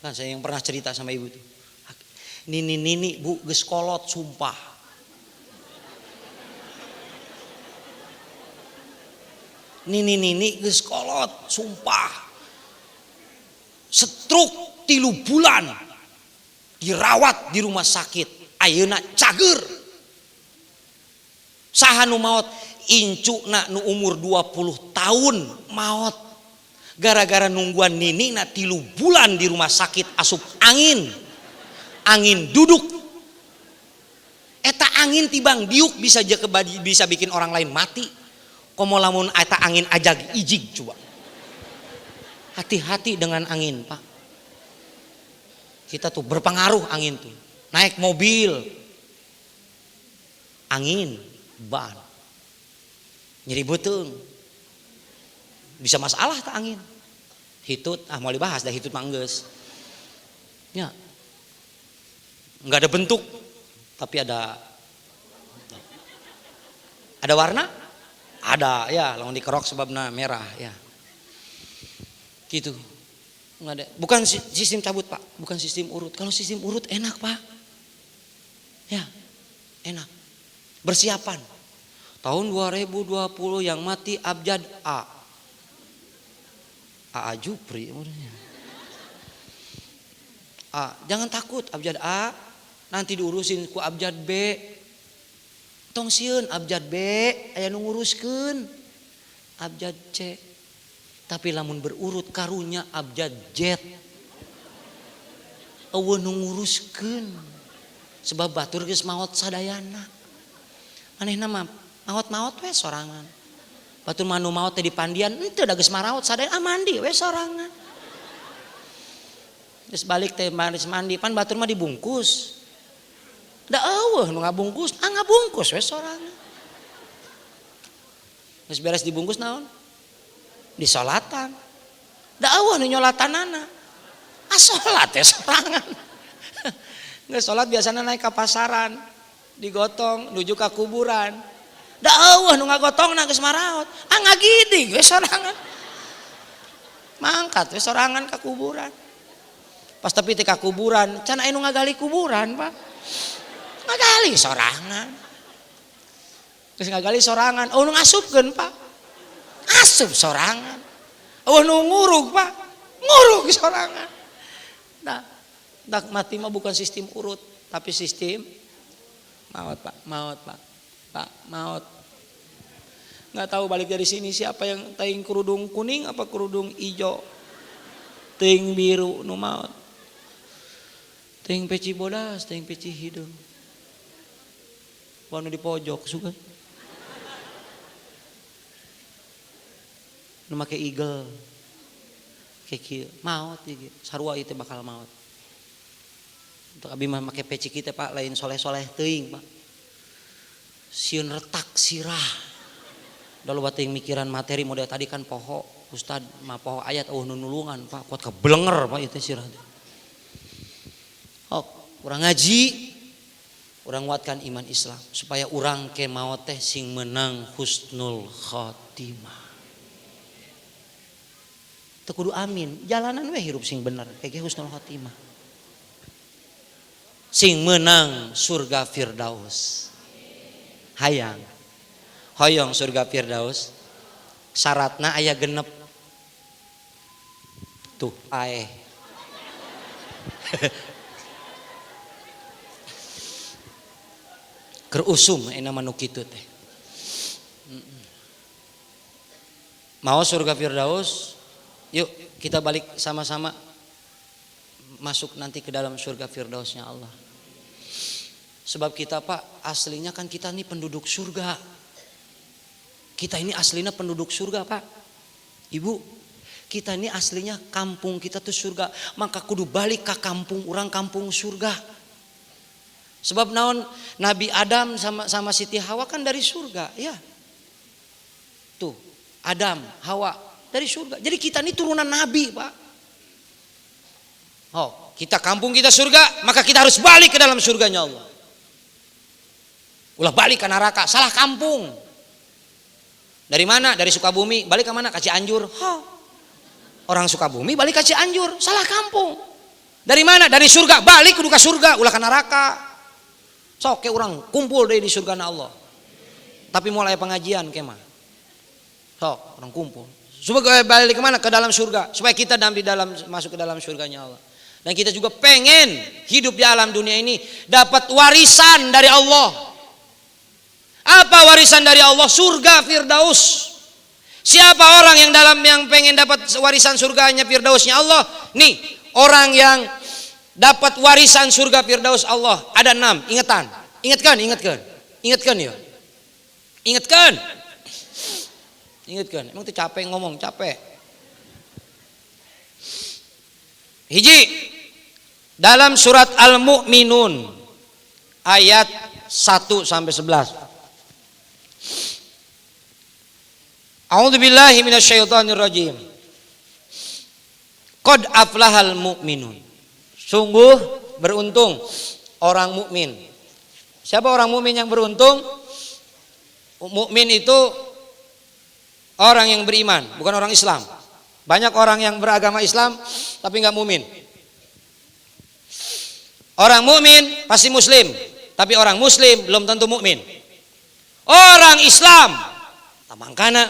Kan saya yang pernah cerita sama ibu itu. Nini Bu geus kolot sumpah. Nini geus kolot sumpah. Stroke 3 bulan dirawat di rumah sakit ayeuna cager. Saha nu maot incuna nu umur 20 tahun maot gara-gara nungguan nini na 3 bulan di rumah sakit asup angin duduk. Eta angin tibang diuk bisa bikin orang lain mati. Komo lamun eta angin ajag ijig coba. Hati-hati dengan angin, Pak. Kita tuh berpengaruh angin tuh. Naik mobil, angin, ban. Nyeri beuteung. Bisa masalah tak angin. Hitut, mau dibahas dah hitut manggeus. Ya. Enggak ada bentuk, tapi ada warna? Ada, ya, lamun dikerok sebabna merah, ya. Gitu. Nggak ada. Bukan sistem cabut Pak, bukan sistem urut. Kalau sistem urut enak Pak, ya enak. Bersiapan. Tahun 2020 yang mati Abjad A Jupri. Jangan takut Abjad A, nanti diurusin ku Abjad B. Tong sieun Abjad B, aya nu nguruskeun Abjad C. Tapi lamun berurut karunya Abjad Z. Eueuh nu nguruskeun. Sebab batur geus maot sadayana. Manehna mah maot we sorangan. Batur manu maot teh di pandian henteu da geus maraot sadayana mandi we sorangan. Geus balik teh mandi pan batur mah dibungkus. Da eueuh nu ngabungkus, ngabungkus we sorangan. Geus beres dibungkus naon? Disolatan. Da eueuh nu nyolatanana. Salat teh sorangan. Nggak sholat biasanya naik ke pasaran, digotong nuju ke kuburan. Da eueuh nu ngagotongna geus maraot. Ngagidig we sorangan. Mangkat we sorangan ke kuburan. Pas tepi teh ka kuburan, can aya nu ngagali kuburan, Pak. Ngagali sorangan. Terus ngagali sorangan, nu ngasupkeun, Pak. Asup sorangan. Nu ngurug Pak. Ngurug sorangan. Nah, mati mah bukan sistem urut, tapi sistem maut Pak, maut Pak, Pak maut. Nggak tahu balik dari sini siapa yang teing kerudung kuning apa kerudung hijau, teing biru nu maut, teing peci bodas, teing peci hidung, warna di pojok suka, nu make eagle, kayak maut gitu, sarua itu bakal maut. Untuk abi mah make peci kita Pak, lain soleh-soleh teing Pak, sieun retak sirah. Dalu bating mikiran materi model tadi kan poho Ustad mah poho ayat nunulungan Pak kuat kebelenger Pak itu sirah. Oh, urang ngaji, urang nguatkan iman Islam supaya urang ke maot teh sing menang husnul khotimah. Teu kudu amin, jalanan we hirup sing bener kayak husnul khotimah. Sing menang surga Firdaus. Hayang. Hoyong surga Firdaus syaratna aya genep tuh ae keur usum nama nu kitu teh mau surga Firdaus. Yuk kita balik sama-sama masuk nanti ke dalam surga Firdausnya Allah. Sebab kita Pak aslinya kan kita ini penduduk surga. Kita ini aslinya penduduk surga Pak. Ibu, kita ini aslinya kampung kita tuh surga. Maka kudu balik ke kampung orang kampung surga. Sebab naon Nabi Adam sama Siti Hawa kan dari surga, ya. Tuh, Adam, Hawa dari surga. Jadi kita ini turunan Nabi Pak. Oh, kita kampung kita surga, maka kita harus balik ke dalam surganya Allah. Ulah balik ke neraka, salah kampung. Dari mana? Dari Sukabumi, balik ke mana? Ke Cianjur. Orang Sukabumi balik ke Cianjur, salah kampung. Dari mana? Dari surga, balik kudu ke surga, ulah ke neraka. Sok ke orang kumpul deh di surga Allah. Tapi mulai pengajian kemah. Sok orang kumpul. Supaya balik ke mana? Ke dalam surga. Supaya kita masuk ke dalam surganya Allah. Dan kita juga pengen hidup di alam dunia ini dapat warisan dari Allah. Apa warisan dari Allah? Surga Firdaus. Siapa orang yang pengen dapat warisan surganya Firdausnya Allah? Nih, orang yang dapat warisan surga Firdaus Allah ada 6. Ingatkan ya. Ingatkan. Emang tuh capek ngomong, capek. Hiji, dalam surat Al-Mu'minun ayat 1 sampai 11. A'udzubillahi minasyaitonirrajim. Qad aflahal mu'minun. Sungguh beruntung orang mukmin. Siapa orang mukmin yang beruntung? Mukmin itu orang yang beriman, bukan orang Islam. Banyak orang yang beragama Islam tapi enggak mukmin. Orang mukmin pasti muslim, tapi orang muslim belum tentu mukmin. Orang Islam tamangkana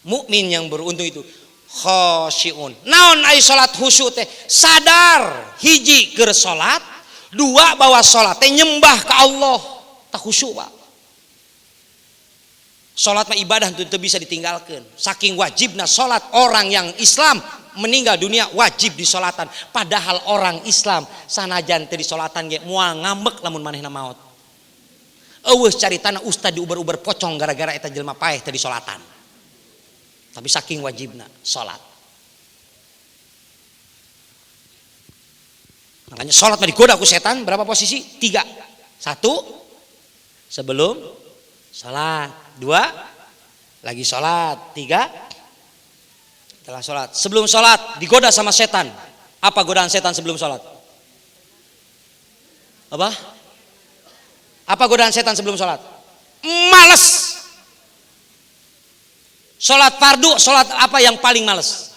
mukmin yang beruntung itu khosyiun. Naon ai salat khusyuk teh? Sadar hiji keur salat, dua bahwa salat teh nyembah ka Allah, tak khusyuk Pak. Salat mah ibadah teu bisa ditinggalkeun. Saking wajibna salat, orang yang Islam meninggal dunia wajib disolatan. Padahal orang Islam sanajan teu disolatan ge moal ngambek lamun manehna maot. Eueuh caritana ustad diuber-uber pocong gara-gara eta jelema paeh teu disolatan. Tapi saking wajibna salat. Makanya salat mah digoda ku setan berapa posisi? 3. 1 sebelum salat, 2 lagi salat, 3 setelah salat. Sebelum salat digoda sama setan. Apa godaan setan sebelum salat? Apa godaan setan sebelum salat? Males. Salat fardu, salat apa yang paling males?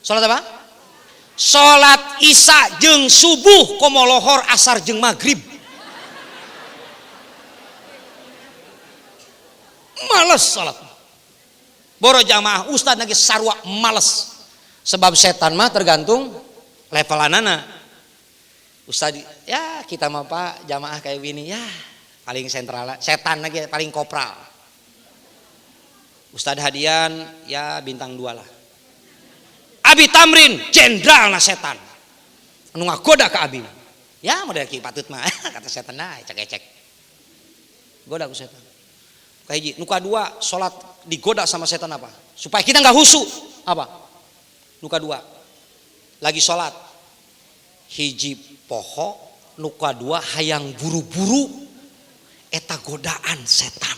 Salat apa? Salat isya jeung subuh, komo lohor, asar jeung maghrib. Males salat. Boro jamaah ustad lagi sarwa males. Sebab setan mah tergantung levelanana. Ustad ya kita mah Pak jamaah kayak gini ya paling sentral, setan lagi paling kopral. Ustad Hadian ya bintang 2 lah. Abi Tamrin jenderal na setan. Anu ngagoda ka abi. Ya model ki patut mah kata setan dah cek-cek. Goda ku setan. Kahiji, nu kadua salat digoda sama setan apa? Supaya kita nggak husu. Apa? Nu kadua. Lagi salat. Hiji poho, nu kadua hayang buru-buru eta godaan setan.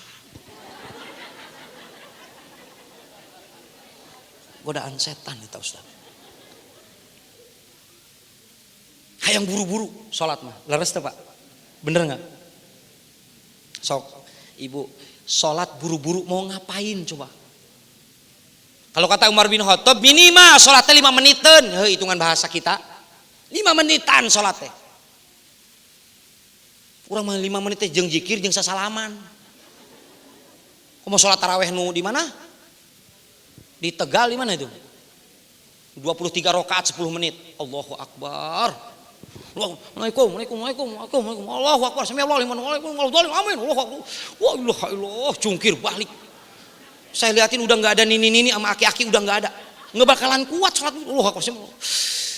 Godaan setan eta Ustaz. Hayang buru-buru salat mah. Leres teh Pak? Bener nggak? Sok Ibu, salat buru-buru mau ngapain coba? Kalau kata Umar bin Khattab minimal salatnya 5 menitan, hitungan bahasa kita 5 menitan salat teh. Urang mah 5 menit teh jeung zikir jeung sasalaman. Mau salat tarawih nu di mana? Di Tegal di mana itu? 23 rakaat 10 menit. Allahu Akbar. Waalaikumsalam. Allahu Akbar. Sami Allahu liman hamidah. Amin. Allahu Akbar. Wa ilaha illallah. Jungkir balik. Saya liatin udah nggak ada nini-nini sama aki-aki udah nggak ada. Nggak bakalan kuat sholat. Allahu Akbar.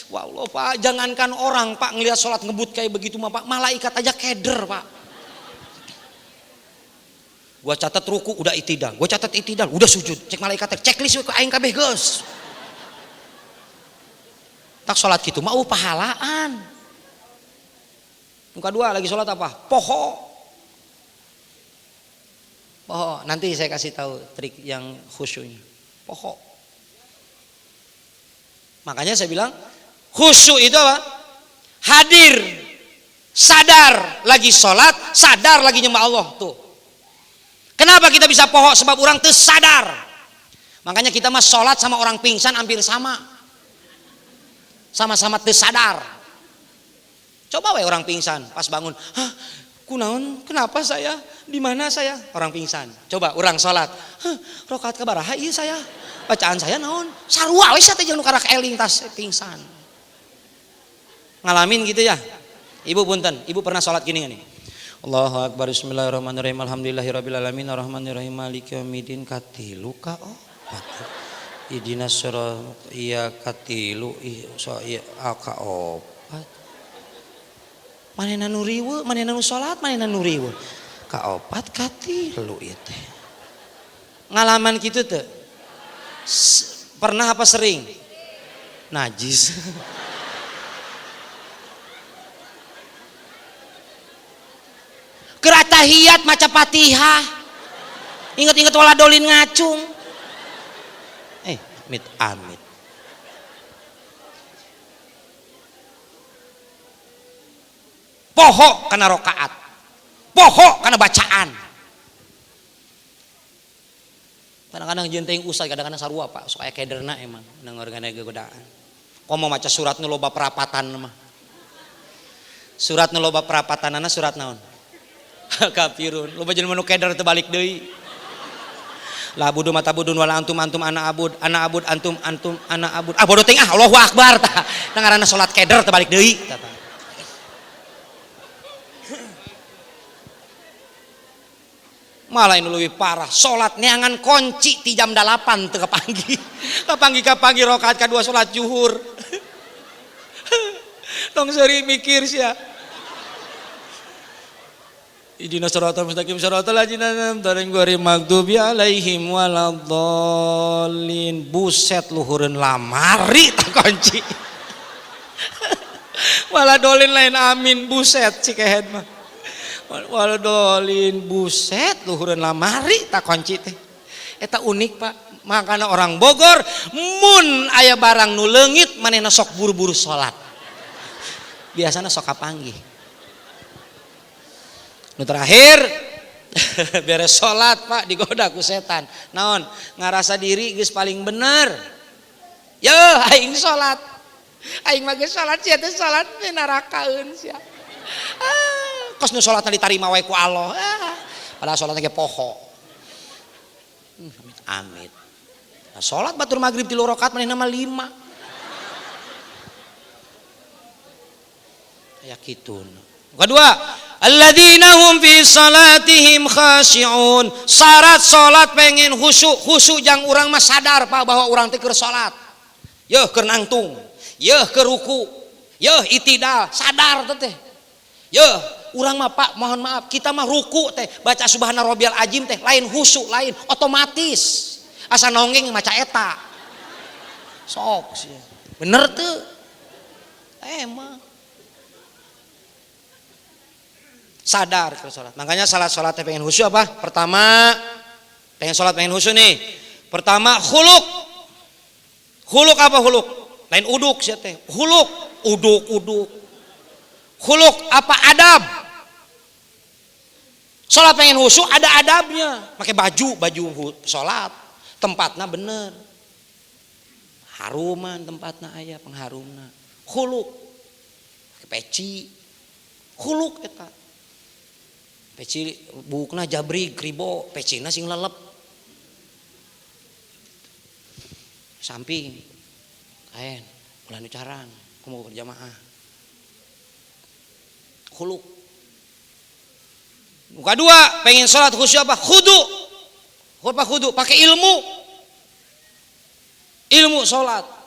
Wah Allah Pak, jangankan orang Pak ngelihat sholat ngebut kayak begitu mah Pak, malaikat aja keder Pak. Gua catat ruku udah itidal, gua catat itidal udah sujud, cek malaikat checklist we aing kabeh geus. Tak sholat gitu mau pahalaan. Yang kedua lagi sholat apa? Poho. Nanti saya kasih tahu trik yang khusyuknya. Poho. Makanya saya bilang khusyuk itu apa? Hadir, sadar lagi sholat, sadar lagi nyembah Allah tuh. Kenapa kita bisa poho? Sebab orang tuh sadar. Makanya kita mah sholat sama orang pingsan hampir sama. Sama-sama tuh sadar. Coba we orang pingsan pas bangun, hah, kunaon? Kenapa saya? Di mana saya? Orang pingsan. Coba orang sholat, hah, rakaat kabaraha ieu saya? Bacaan saya naon? Sarua we teh jeung nu karak eling tas pingsan. Ngalamin gitu ya? Ibu punten, ibu pernah sholat gini nih. Allahu Akbar, bismillahirrahmanirrahim, alhamdulillahirabbil alamin, arrahmanirrahim, maliki yaumiddin, katilu ka opat. Ihdinas siratal iya katilu so iya ka opat. Manehna nu riweuh, manehna nu salat, manehna nu riweuh. Ka opat katilu ieu teh. Ngalaman kitu teu? Pernah apa sering? Najis. Keratahiyat maca Fatihah. Ingat-ingat wala dolin ngacung. Amit amit. Poho karena rokaat, poho karena bacaan. Kadang-kadang jenteng usai, kadang-kadang sarua Pak, soalnya kederna emang nengorgana godaan. Komo maca surat nu loba perapatan mah. Surat nu loba perapatanana surat naon? Kafirun. Loba jelema nu keder teu balik deui. La budu mata budun wala antum ana abud antum ana abud. Ah bodoh teh Allahu Akbar tah. Ngaranna salat keder teu balik deui tah. Malah ini lebih parah, sholat neangan kunci di jam 8 teu kapanggi rakaat kedua sholat zuhur. Tong seri mikir sia. Ihdinas siratal mustaqim siratal ladzina an'amta alaihim ghairil maghdubi alaihim waladdallin. Buset luhureun lamari tak kunci. Waladolin lain amin buset cikehead mah. Waladolin buset luhureun lamari tak kunci teh. Eta unik Pak. Makana orang Bogor mun aya barang nu leungit manehna sok buru-buru salat. Biasana sok kapanggih. Nu terakhir beres salat Pak digoda ku setan. Naon? Ngarasa diri geus paling bener. Yo aing salat. Aing mah geus salat sia teh salat narakaeun sia. Kos nu salatna ditarima wae ku Allah. Padahal salatna ge poho. Amit. Nah, salat batur magrib 3 rakaat manehna mah 5. Aya kitu. Kedua, alladzina hum fi salatihim khashi'un. Syarat salat pengen khusyuk jang urang mah sadar Pak bahwa urang teh keur salat. Yeuh keur nangtung, yeuh keur ruku, yeuh itidal, sadar teh. Yeuh urang mah Pak mohon maaf kita mah ruku teh baca subhana rabbiyal azim teh lain khusyuk lain otomatis. Asa nonggeng maca eta. Sok sih. Bener tuh. Emang sadar ke sholat. Makanya salat teh pengen khusyuk apa? Pertama, pengen sholat pengen khusyuk nih. Pertama khuluk. Khuluk apa khuluk? Lain uduk sih teh. Khuluk, uduk. Khuluk apa adab? Sholat pengen khusyuk ada adabnya. Pakai baju sholat. Tempatnya bener. Haruman tempatnya aya pengharumna. Khuluk. Peci. Khuluk eta. Peci bukna jabri kribo, pecina sing lelep. Samping. Kain, ulah nu caran, kumaha berjamaah. Khuluk. Muka dua, pengen sholat khusyuk apa? Khudu. Apa khudu? Pakai ilmu. Ilmu sholat.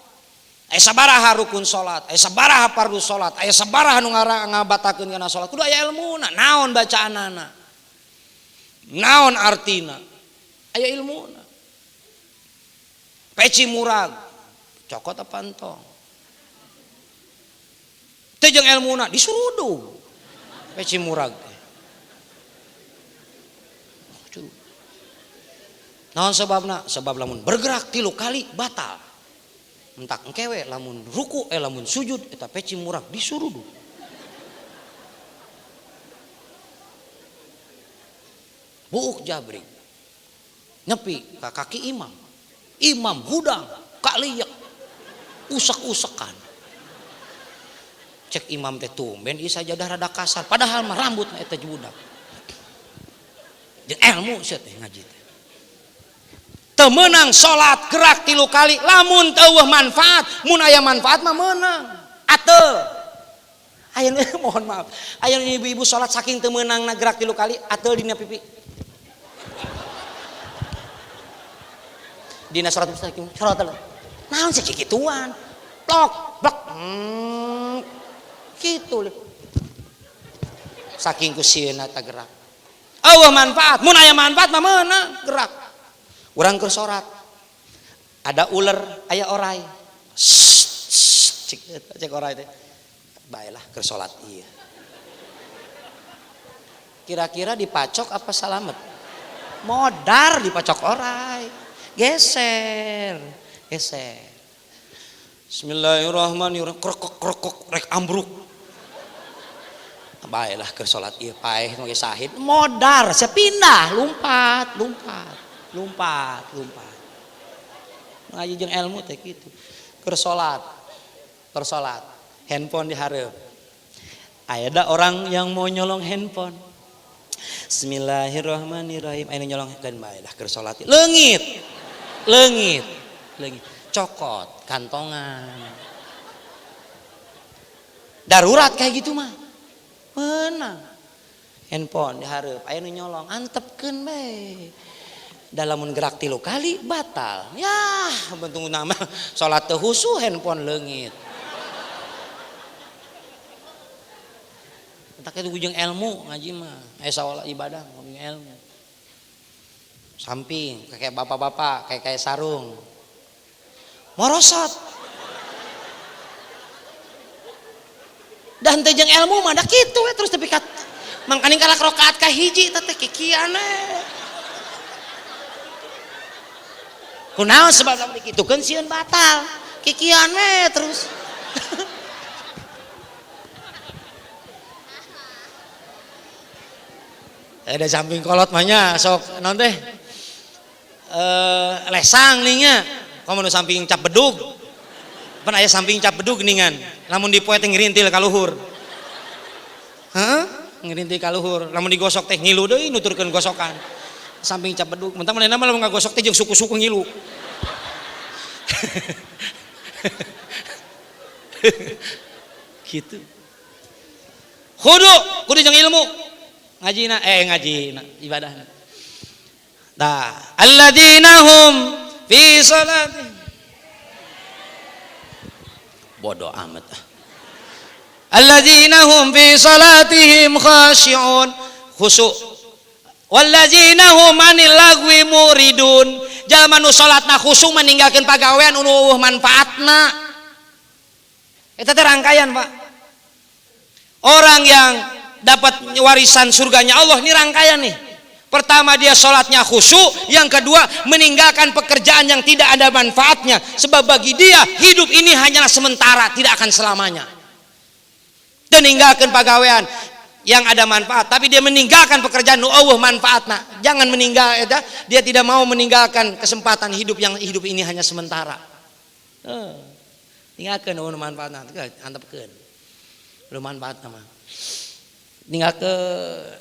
Aya sabaraha rukun sholat, aya sabaraha fardu sholat, aya sabaraha nu ngabatakeun kana sholat. Kudu aya ilmuna, naon bacaanana. Naon artina? Aya ilmuna. Peci murag, cokot apa entong. Teu jeung ilmuna disurudu. Peci murag teh. Naon sebabna? Sebab lamun bergerak 3 kali batal. Entak engkewe lamun ruku lamun sujud eta peci murag disurudu. Buuk jabri. Nyepi ka kaki imam. Imam hudang kaliyak usak-usakan. Cek imam teh tumben ieu sajadah rada kasar padahal mah rambutna eta budak. Jeung ilmu sia teh ngaji teh. Teu meunang salat gerak 3 kali lamun teu eueuh manfaat, mun aya manfaat mah meunang. Ateu. Aya mohon maaf. Aya ibu-ibu salat saking teu meunangna gerak 3 kali, ateu dina pipi. Dina salat mustaqim, salat teh. Naon sih kituan? Blok. Kitu. Saking kusieuna ta gerak. Eueuh manfaat, mun aya manfaat mah meunang gerak. Urang keur sorat ada ular aya orai cek orai teh baelah keur salat ieu kira-kira dipacok apa salamet modar dipacok orai geser Bismillahirrahmanirrahim krok rek ambruk baelah keur salat ieu paeh mage sahid modar sia pindah lompat ngaji jeung ilmu teh kitu keur salat handphone dihareup aya da orang yang mau nyolong handphone Bismillahirrahmanirrahim aya nyolong dan baelah keur salat leungit cokot kantongan darurat kayak gitu mah menang handphone dihareup aya nu nyolong antepkeun bae dalam gerak 3 kali batal ya bentuk nama salat teu khusyuk handphone leungit tak itu jeung ilmu ngaji mah salat ibadah ngomong ilmu samping kayak bapak-bapak kayak sarung morosot dan teh jeung ilmu mah da kitu terus tepi kat mangkaning kalak rakaat ka hiji teh kikian kunaon sebab lamun dikitukeun sieun batal kikian we terus ada samping kolot mahnya sok naon teh lesang nya komo nu samping cap bedug pan aya samping cap bedug geuningan lamun dipoe teh ngirintil ka luhur ngirintil ka luhur lamun digosok teh ngilu deui nuturkeun gosokan samping cap bedug mentang manehna mah lamun ngagosok teh jeung suku-suku ngilu gitu kudu jeung ilmu ngajina ibadah. Nah, alladzina hum fi salatihim bodoh amat. Alladzina hum fi salatihim khashi'un khusyuk. Walladzina hum 'anil lagwi muridun. Jalma nu salatna khusyuk meninggalkeun pagawean nu manfaatna. Eta teh rangkaian, Pak. Orang yang dapat warisan surganya Allah ini rangkaian nih. Pertama dia sholatnya khusyuk, yang kedua meninggalkan pekerjaan yang tidak ada manfaatnya. Sebab bagi dia hidup ini hanyalah sementara, tidak akan selamanya. Dan meninggalkan pegawaian yang ada manfaat, tapi dia meninggalkan pekerjaan Allah manfaatnya. Jangan meninggal, dia tidak mau meninggalkan kesempatan hidup yang hidup ini hanya sementara. Tinggalkan manfaatnya, antepkeun. Belum manfaat nama. Tinggalkan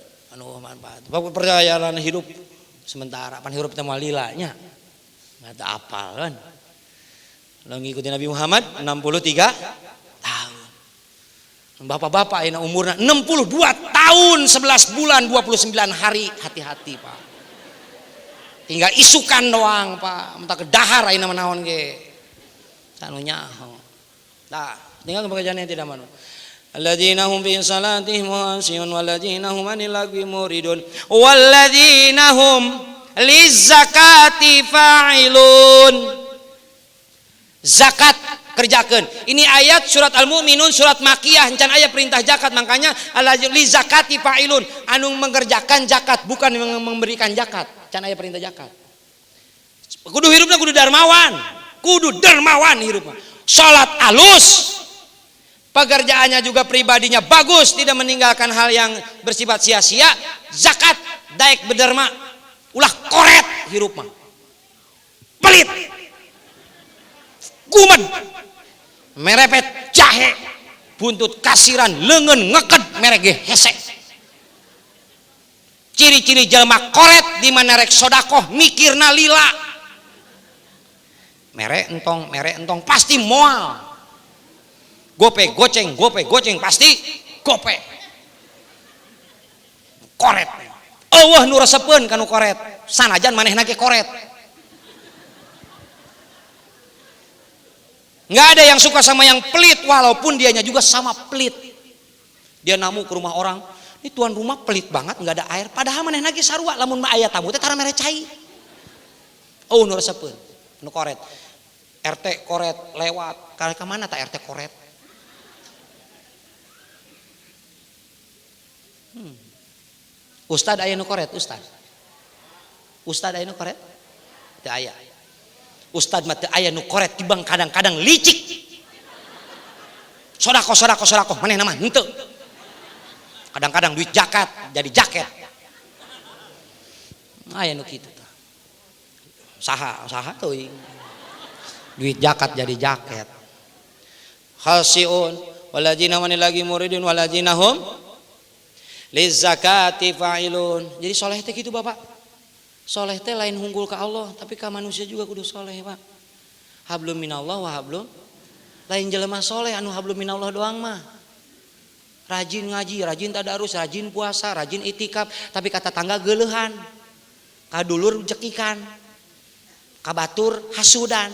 manfaat. Perjalanan hidup sementara, pan hirup teh moal lilanya. Enggak ada apal kan. Lo ngikutin Nabi Muhammad 63 tahun. Bapak-bapak ayeuna umurna 62 tahun 11 bulan 29 hari, hati-hati, Pak. Tinggal isukan doang, Pak. Mentak dahar ayeuna manaon ge. Sanu nyaho. Tah, tinggal pekerjaan yang tidak manu. Alladzina hum fi salatihim khashi'un walladzina hum 'anil lagwi muridun walladzina hum lizakati fa'ilun. Zakat kerjakeun. Ini ayat surat Al-Mu'minun, surat Makkiyah, encan aya perintah zakat, makanya lizakati fa'ilun, anu mengerjakan zakat bukan memberikan zakat. Encan aya perintah zakat. Kudu hirupna kudu dermawan hirupna. Salat alus, pekerjaannya juga pribadinya bagus, tidak meninggalkan hal yang bersifat sia-sia. Zakat daek bederma, ulah koret hirup mah, pelit, gumed, merepet jahe, buntut kasiran, leungeun ngeked merek ge hese. Ciri-ciri jelema koret di mana rek sodakoh mikirna lila. Mere entong pasti moal. Gope goceng pasti gope. Koret. Allah nu resepeun kanu koret. Sanajan manehna ge koret. Nggak ada yang suka sama yang pelit, walaupun dianya juga sama pelit. Dia namu ke rumah orang, ini tuan rumah pelit banget, nggak ada air. Padahal manehna ge sarua, lamun aya tamu teh tara mere cai. Oh nu resepeun, nu koret. RT koret lewat, ka mana tak RT koret? Ustad aya nu koret, ustad aya nu koret? Teu aya. Ustad mah teu aya nu koret, tibang kadang-kadang licik. Sodako manehna mah henteu. Kadang-kadang duit jakat jadi jaket. Aya nu kitu tah. Saha teuing. Duit jakat jadi jaket. Khasiun waladzina lagi muridun waladzina hum lizakati fa'ilun. Jadi soleh teh gitu, Bapak. Soleh teh lain hunggul ke Allah, tapi ke manusia juga kudu soleh, Pak. Hablum minallah wa hablum. Lain jelema soleh anu hablum minallah doang mah. Rajin ngaji, rajin tadarus, rajin puasa, rajin itikaf, tapi kata tangga geuleuhan. Kadulur cekikan. Kabatur hasudan.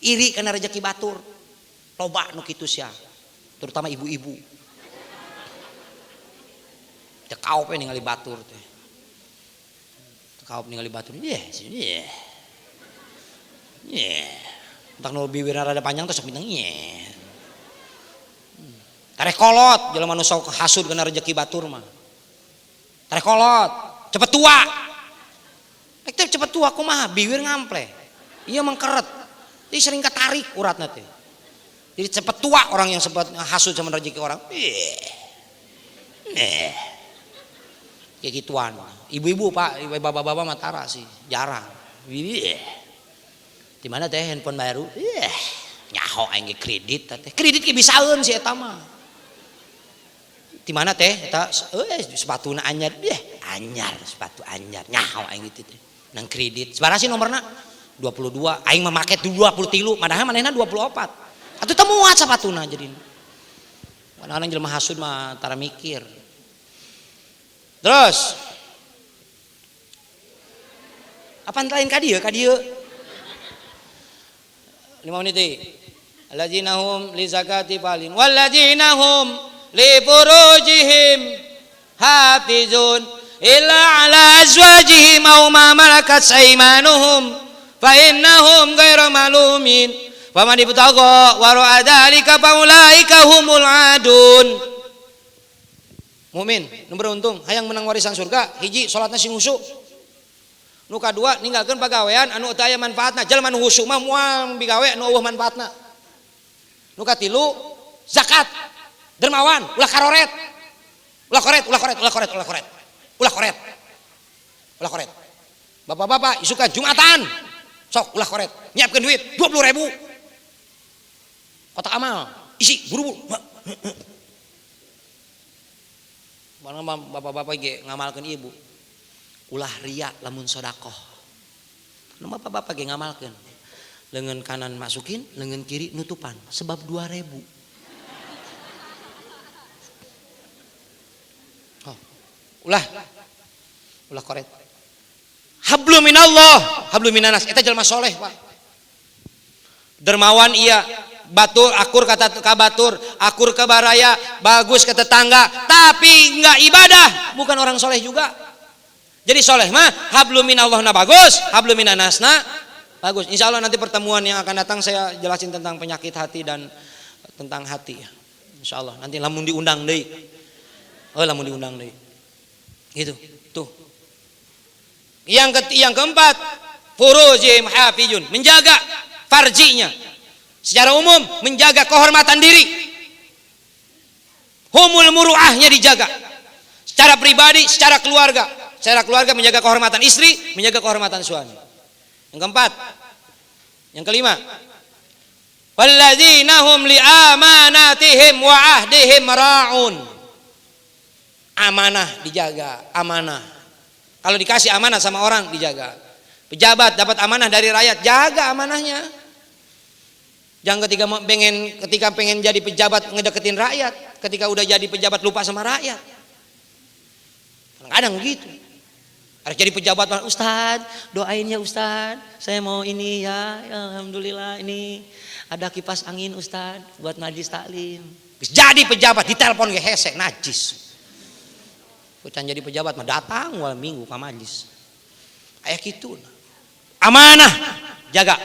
Iri karena rezeki batur. Loba nu kitu sia. Terutama ibu-ibu. Teu kaop we ningali batur teh. Teu kaop ningali batur. Iya. Entak nu bibirna rada panjang terus sok bintang iya. Tarek kolot jelema nu sok hasud karena rezeki batur mah. Tarek kolot, cepet tua. Rek cepet tua kumaha bibir ngample. Iya mengkeret. Jadi sering ketarik uratna teh. Jadi cepat tua orang yang sempat hasud sama rezeki orang. Kayak gituan. Ibu-ibu, Pak, bapak-bapak mah tara sih, jarang. Di mana teh handphone baru? Nyaho aing ge kredit teh. Kredit ge bisaeun si eta mah. Di mana teh eta sepatuna anyar. Anyar, sepatu anyar. Nyaho aing gitu teh. Nang kredit. Sabaraha sih nomorna? 22, aing memakai 23, padahal manehna 24. Atuh teu muat sapatuna jadi. Kadang-kadang jelema hasud mah tara mikir. Terus apaan lain kadieu 5 menit deui. Alladzina hum li zakati falin walladzina hum li furujihim hafizun illa ala azwajihim aw ma malakat aymanuhum fa innahum ghairu malumin faman ibtagha wara dzalika faulaika humul adun. Mukmin nu beruntung hayang menang warisan surga, hiji salatna sing husu. Nu kadua ninggalkeun pagawean anu teu aya manfaatna. Jalma nu husu mah moal bigawe nu eueuh manfaatna. Nu katilu zakat, dermawan, ulah karoret. Ulah koret. Bapak-bapak isukan Jumatan. Sok ulah koret. Nyiapkeun duit 20.000. Kotak amal, isi buru-buru. Barang bapak-bapak ge ngamalkeun ibu. Ulah ria lamun sodakoh. Nu bapak-bapak ge ngamalkeun. Lengan kanan masukin, lengan kiri nutupan sebab 2.000. Oh, ulah koret. Hablum minallah, hablum minanas. Eta jelema soleh, Pak. Dermawan iya, batur akur kata ka batur, akur ke baraya, bagus ke tetangga, tapi enggak ibadah, bukan orang soleh juga. Jadi soleh mah hablum minallahna bagus, hablum minanasna bagus. Insya Allah nanti pertemuan yang akan datang saya jelasin tentang penyakit hati dan tentang hati. Insya Allah nanti lamun diundang deui. Oh lamun diundang deui. Gitu. Tuh. Yang keempat, furujim hafizun, menjaga farjinya. Secara umum menjaga kehormatan diri. Humul muruahnya dijaga. Secara pribadi, secara keluarga. Secara keluarga menjaga kehormatan istri, menjaga kehormatan suami. Yang keempat, yang kelima, walladzina hum li amanatihim wa ahdihim ra'un. Amanah dijaga, amanah. Kalau dikasih amanah sama orang dijaga. Pejabat dapat amanah dari rakyat, jaga amanahnya. Jangan ketika pengen jadi pejabat ngedeketin rakyat, ketika udah jadi pejabat lupa sama rakyat. Kadang-kadang gitu. Harus jadi pejabat, Ustadz doain ya Ustadz, saya mau ini ya, alhamdulillah ini ada kipas angin Ustadz buat najis taklim. Jadi pejabat ditelepon ge hese najis. Bukan jadi pejabat mah datang wal minggu ka majlis. Aya kitu. Amanah jaga.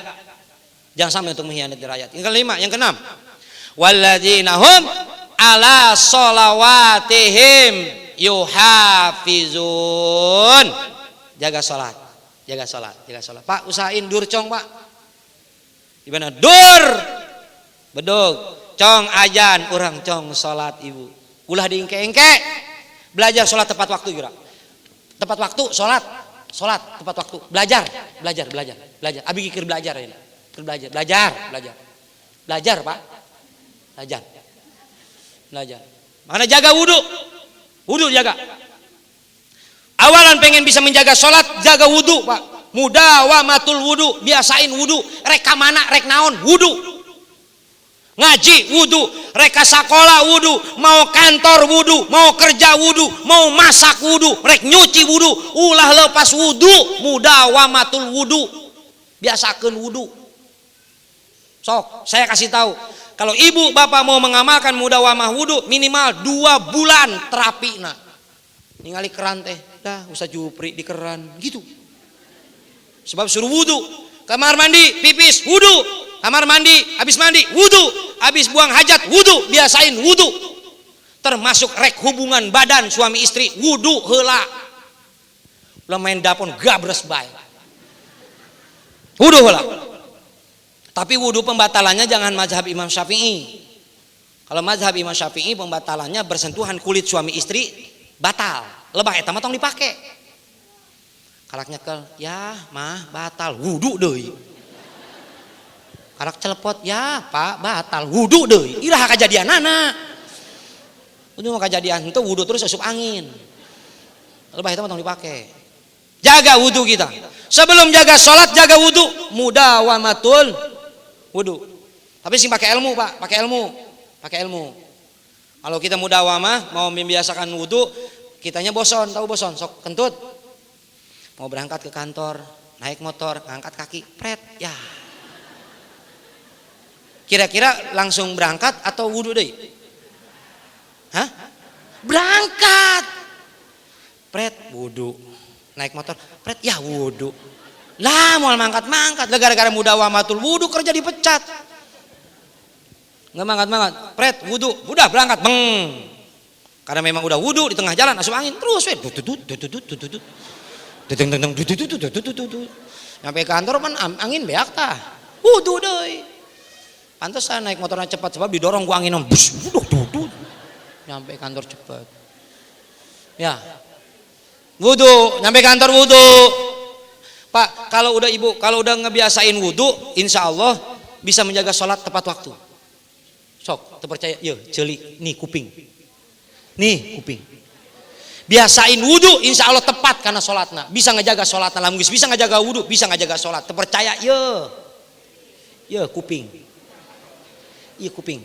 Jangan sampai untuk mengkhianati rakyat. Yang kelima, yang keenam. Walladzina hum ala sholawatihim yuhafizun. Jaga sholat. Pak usahain durcong Pak. Gimana? Dur. Bedog. Cong ajan, urang cong sholat ibu. Ulah diengke-engke. Belajar sholat tepat waktu kira. Tepat waktu sholat tepat waktu. Belajar. Abi kikir belajar ini. Belajar Pak. Belajar. Mana jaga wudhu jaga. Awalan pengen bisa menjaga sholat, jaga wudhu Pak. Mudawamatul wudhu, biasain wudhu. Rek kamana, rek naon, wudhu. Ngaji wudhu, rek sakola wudhu, mau kantor wudhu, mau kerja wudhu, mau masak wudhu, rek nyuci wudhu, ulah lepas wudhu, mudawamatul wudhu. Biasakeun wudhu. Sok, saya kasih tahu. Kalau ibu bapak mau mengamalkan mudawamah wudhu, minimal 2 bulan terapi nah. Ningali keran teh, dah usah jupri di keran gitu. Sebab suruh wudhu, kamar mandi pipis wudhu, kamar mandi habis mandi wudhu, habis buang hajat wudhu, biasain wudhu. Termasuk rek hubungan badan suami istri wudhu heula. Ulah main dapon gabres bae. Wudhu heula. Tapi wudhu pembatalannya jangan mazhab Imam Syafi'i. Kalau mazhab Imam Syafi'i pembatalannya bersentuhan kulit suami istri batal. Lebah eta mah tong dipake. Karak nyekel, ya mah batal wudhu deui. Karak celepot, ya Pak batal wudhu deui. Iraha kajadianana. Wudhu mah kajadian henteu wudhu terus asup angin. Lebah eta mah tong dipake. Jaga wudhu kita. Sebelum jaga sholat jaga wudhu. Mudawamatul wudhu. Tapi sing pakai ilmu Pak, pakai ilmu. Kalau kita mudawamah mau membiasakan wudu, kitanya boson, tahu boson, sok kentut. Mau berangkat ke kantor, naik motor, ngangkat kaki, pret, ya. Kira-kira langsung berangkat atau wudu deh? Hah? Berangkat. Pret, wudu. Naik motor, pret, ya wudu. Lah mau mangkat-mangkat, gara-gara mudawamatul wudu kerja dipecat. Nggak mangkat-mangkat, pret, wudu, udah berangkat, beng. Karena memang udah wudu di tengah jalan, asup angin terus, sampai kantor kan angin beak tah, wudu deh. Pantesan naik motornya cepat sebab didorong gua angin, nyampe kantor cepat. Ya, wudu, nyampe kantor wudu. Pak, kalau udah ibu, kalau udah ngebiasain wudu, insya Allah bisa menjaga sholat tepat waktu. Sok, terpercaya, ya, celi, nih kuping. Nih kuping. Biasain wudu, insya Allah tepat karena sholatna. Bisa ngejaga sholatna lamun bisa ngejaga wudu, bisa ngejaga sholat. Terpercaya, ya kuping. Iya kuping.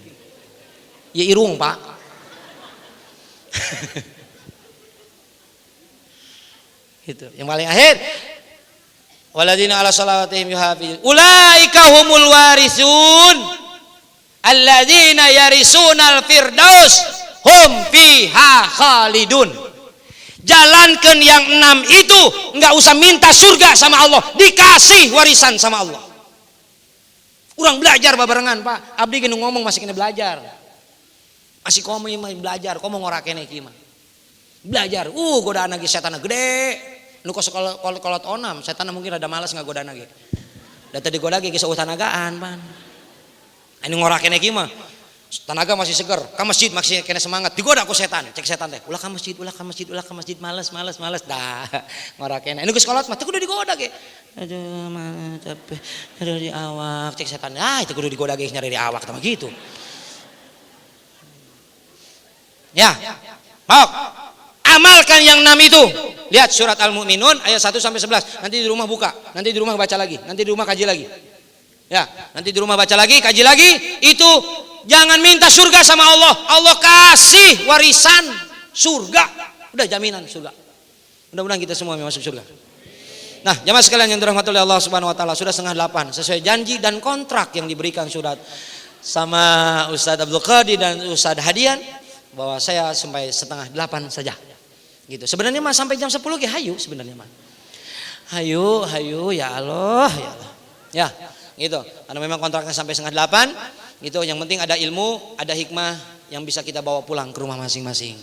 Ya irung pak. Gitu. Yang paling akhir, waladina ala salawatihim yuhafizun. Ulaika humul warisun. Alladzina yarisunal firdaus hum fiha khalidun. Jalankan yang 6 itu, enggak usah minta surga sama Allah, dikasih warisan sama Allah. Kurang belajar babarengan pak, abdi gini ngomong masih kena belajar. Masih komo belajar, komo ngorakene iki mah. Belajar, godaan lagi setan gede. Nu kolot onam, setan mungkin ada malas ngagodaan lagi. Da tadi goda ge geus tanagaan pan. Ini ngorakene iki mah tenaga masih seger, ka masjid masih kena semangat, digoda ku setan, cek setan teh, ulah ka masjid, malas, dah ngorakene. Anu geus kolot mah teu kudu digoda ge. Aduh mah capek, aduh di awak, cek setan, itu kudu digoda ge nyari di awak tah gitu. Ya, mau amalkan yang 6 itu. Lihat surat Al-Mu'minun ayat 1 sampai 11. Nanti di rumah buka, nanti di rumah baca lagi, nanti di rumah kaji lagi. Ya, nanti di rumah baca lagi, kaji lagi. Itu jangan minta surga sama Allah. Allah kasih warisan surga. Udah jaminan surga. Mudah-mudahan kita semua masuk surga. Nah, jamaah sekalian yang dirahmati oleh Allah Subhanahu wa taala, sudah 7:30 sesuai janji dan kontrak yang diberikan surat sama Ustadz Abdul Qadir dan Ustadz Hadian bahwa saya sampai 7:30 saja. Gitu. Sebenarnya mah sampai jam 10 ge hayu sebenarnya mah. Hayu ya Allah, ya Allah. Ya, gitu. Karena memang kontraknya sampai 7:30. Gitu, yang penting ada ilmu, ada hikmah yang bisa kita bawa pulang ke rumah masing-masing.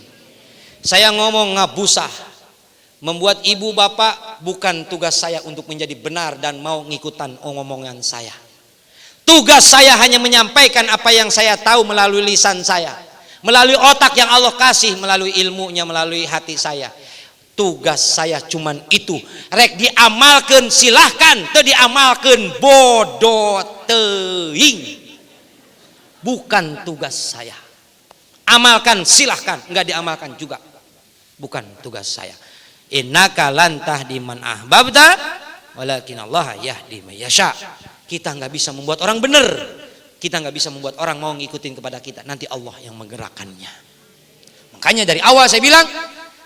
Saya ngomong ngabusah, membuat ibu bapak bukan tugas saya untuk menjadi benar dan mau ngikutan omongan saya. Tugas saya hanya menyampaikan apa yang saya tahu melalui lisan saya, melalui otak yang Allah kasih, melalui ilmunya, melalui hati saya. Tugas saya cuman itu. Rek diamalkan silahkan, teu diamalkan bodoh teuing. Bukan tugas saya. Amalkan silahkan, enggak diamalkan juga bukan tugas saya. Innaka lan tahdi man ahbabta walakin Allah yahdi may yasha. Kita enggak bisa membuat orang benar. Kita enggak bisa membuat orang mau ngikutin kepada kita. Nanti Allah yang menggerakkannya. Makanya dari awal saya bilang,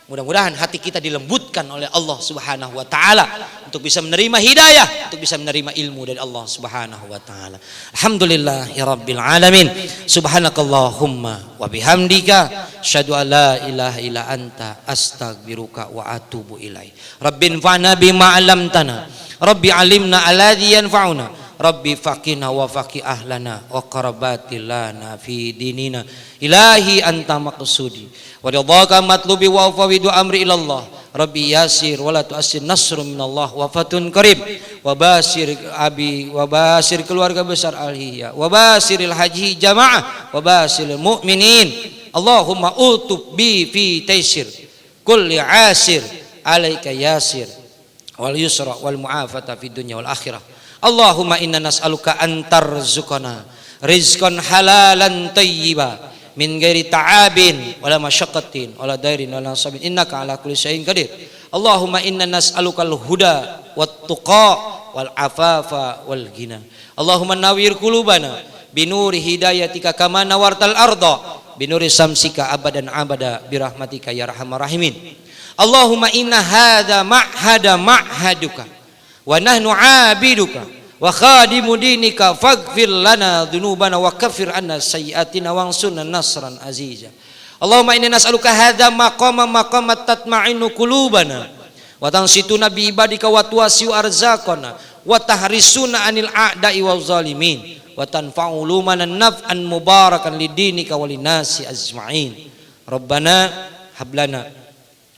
mudah-mudahan hati kita dilembutkan oleh Allah Subhanahu wa taala untuk bisa menerima hidayah, untuk bisa menerima ilmu dari Allah Subhanahu wa taala. Alhamdulillahirabbil alamin. Subhanakallahumma wa bihamdika asyhadu an la ilaha illa anta astaghfiruka wa atubu ilaik. Rabbin fa'na bima 'allamtana. Rabbi 'allimna alladhi yanfa'una. Rabbi faqina wa faqi ahlana wa qarabatilana fi dinina. Ilahi anta maqsudi wa ridhaka matlubi wa fawidu amri ilallah. Rabbi yasir wa la tu'assir, nasrun minallah wa fatun qarib. Wa basir abi wa basir keluarga besar Al-Hiyya wa basiril haji jamaah wa basiril mu'minin. Allahumma utub bi fi taysir kulli asir alaika yasir wal yusra wal mu'afata fid dunya wal akhirah. Allahumma inna nas'aluka an tarzuqana rizqan halalan tayyiba min ghairi ta'abin wala masyaqqatin wala dairin wala sabin innaka ala kulli syai'in qadir. Allahumma inna nas'alukal huda wat tuqa wal afafa wal ghina. Allahumma nawwir qulubana binuri hidayatika kama nawartal arda binuri samsika abadan abada birahmatika ya arhamar rahimin. Allahumma inna hadza ma'haduka wa nahnu 'abiduka wa khadimu dinika faghfir lana dzunubana wa kaffir anna sayyi'atina wansurna nasran aziza. Allahumma inna nas'aluka hadza maqamat tatma'innu qulubana wa tansituna bi ibadika wa tuwasi'u arzaqana wa tahrisuna 'anil a'da'i waz zalimin wa tanfa'u lumana naf'an mubarakan lidinika wa linasi ajma'in. Rabbana hablana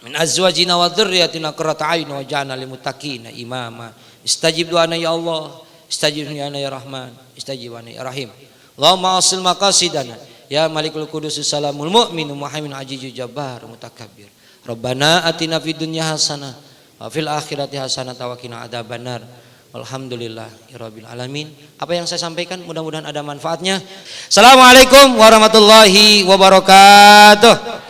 min azwajina wa dzurriyyatina qurrata a'yun waj'alna lil muttaqina imama. Istajib du'ana ya Allah, istajib du'ana ya Rahman, istajib du'ana ya Rahim. Allahumma asil maqasidana ya Malikul Qudus salamul mu'min muhaimin ajijul jabbar mutakabbir. Rabbana atina fid dunya hasanah wa fil akhirati hasanah wa qina adzabannar. Alhamdulillahirabbil alamin. Apa yang saya sampaikan mudah-mudahan ada manfaatnya. Assalamualaikum warahmatullahi wabarakatuh.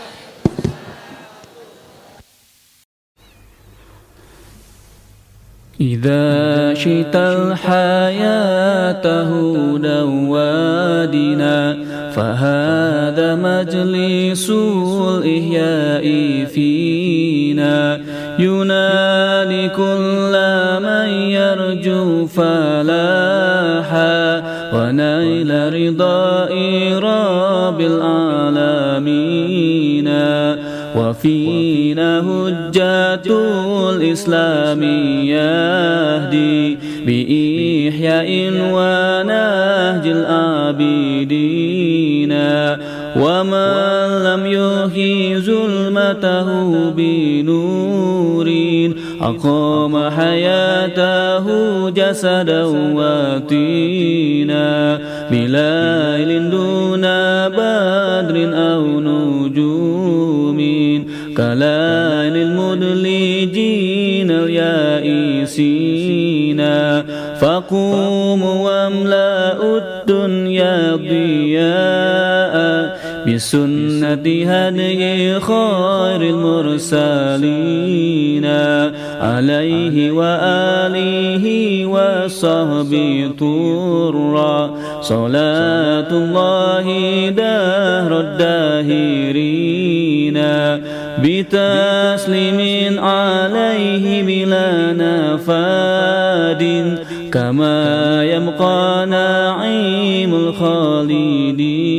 إذا شئت الحياة هدى وادنا فهذا مجلس الإحياء فينا ينادي كل من يرجو فلاحا ونيل رضاء رب العالمين وفينا هجة الإسلام يهدي بإحياء ونهج العابدين ومن لم يحيي ظلمته بنور أقام حياته جسدا وطينا بليل دون بدر أو نجوم كليل المدلجين اليائسين فقوموا واملأوا الدنيا ضياء بسنة هدي خير المرسلين عليه وآله وصحبه طرا صلاة الله دهر الداهرين بتسليم عليه بلا نفاد كما يبقى نعيم الخالدين.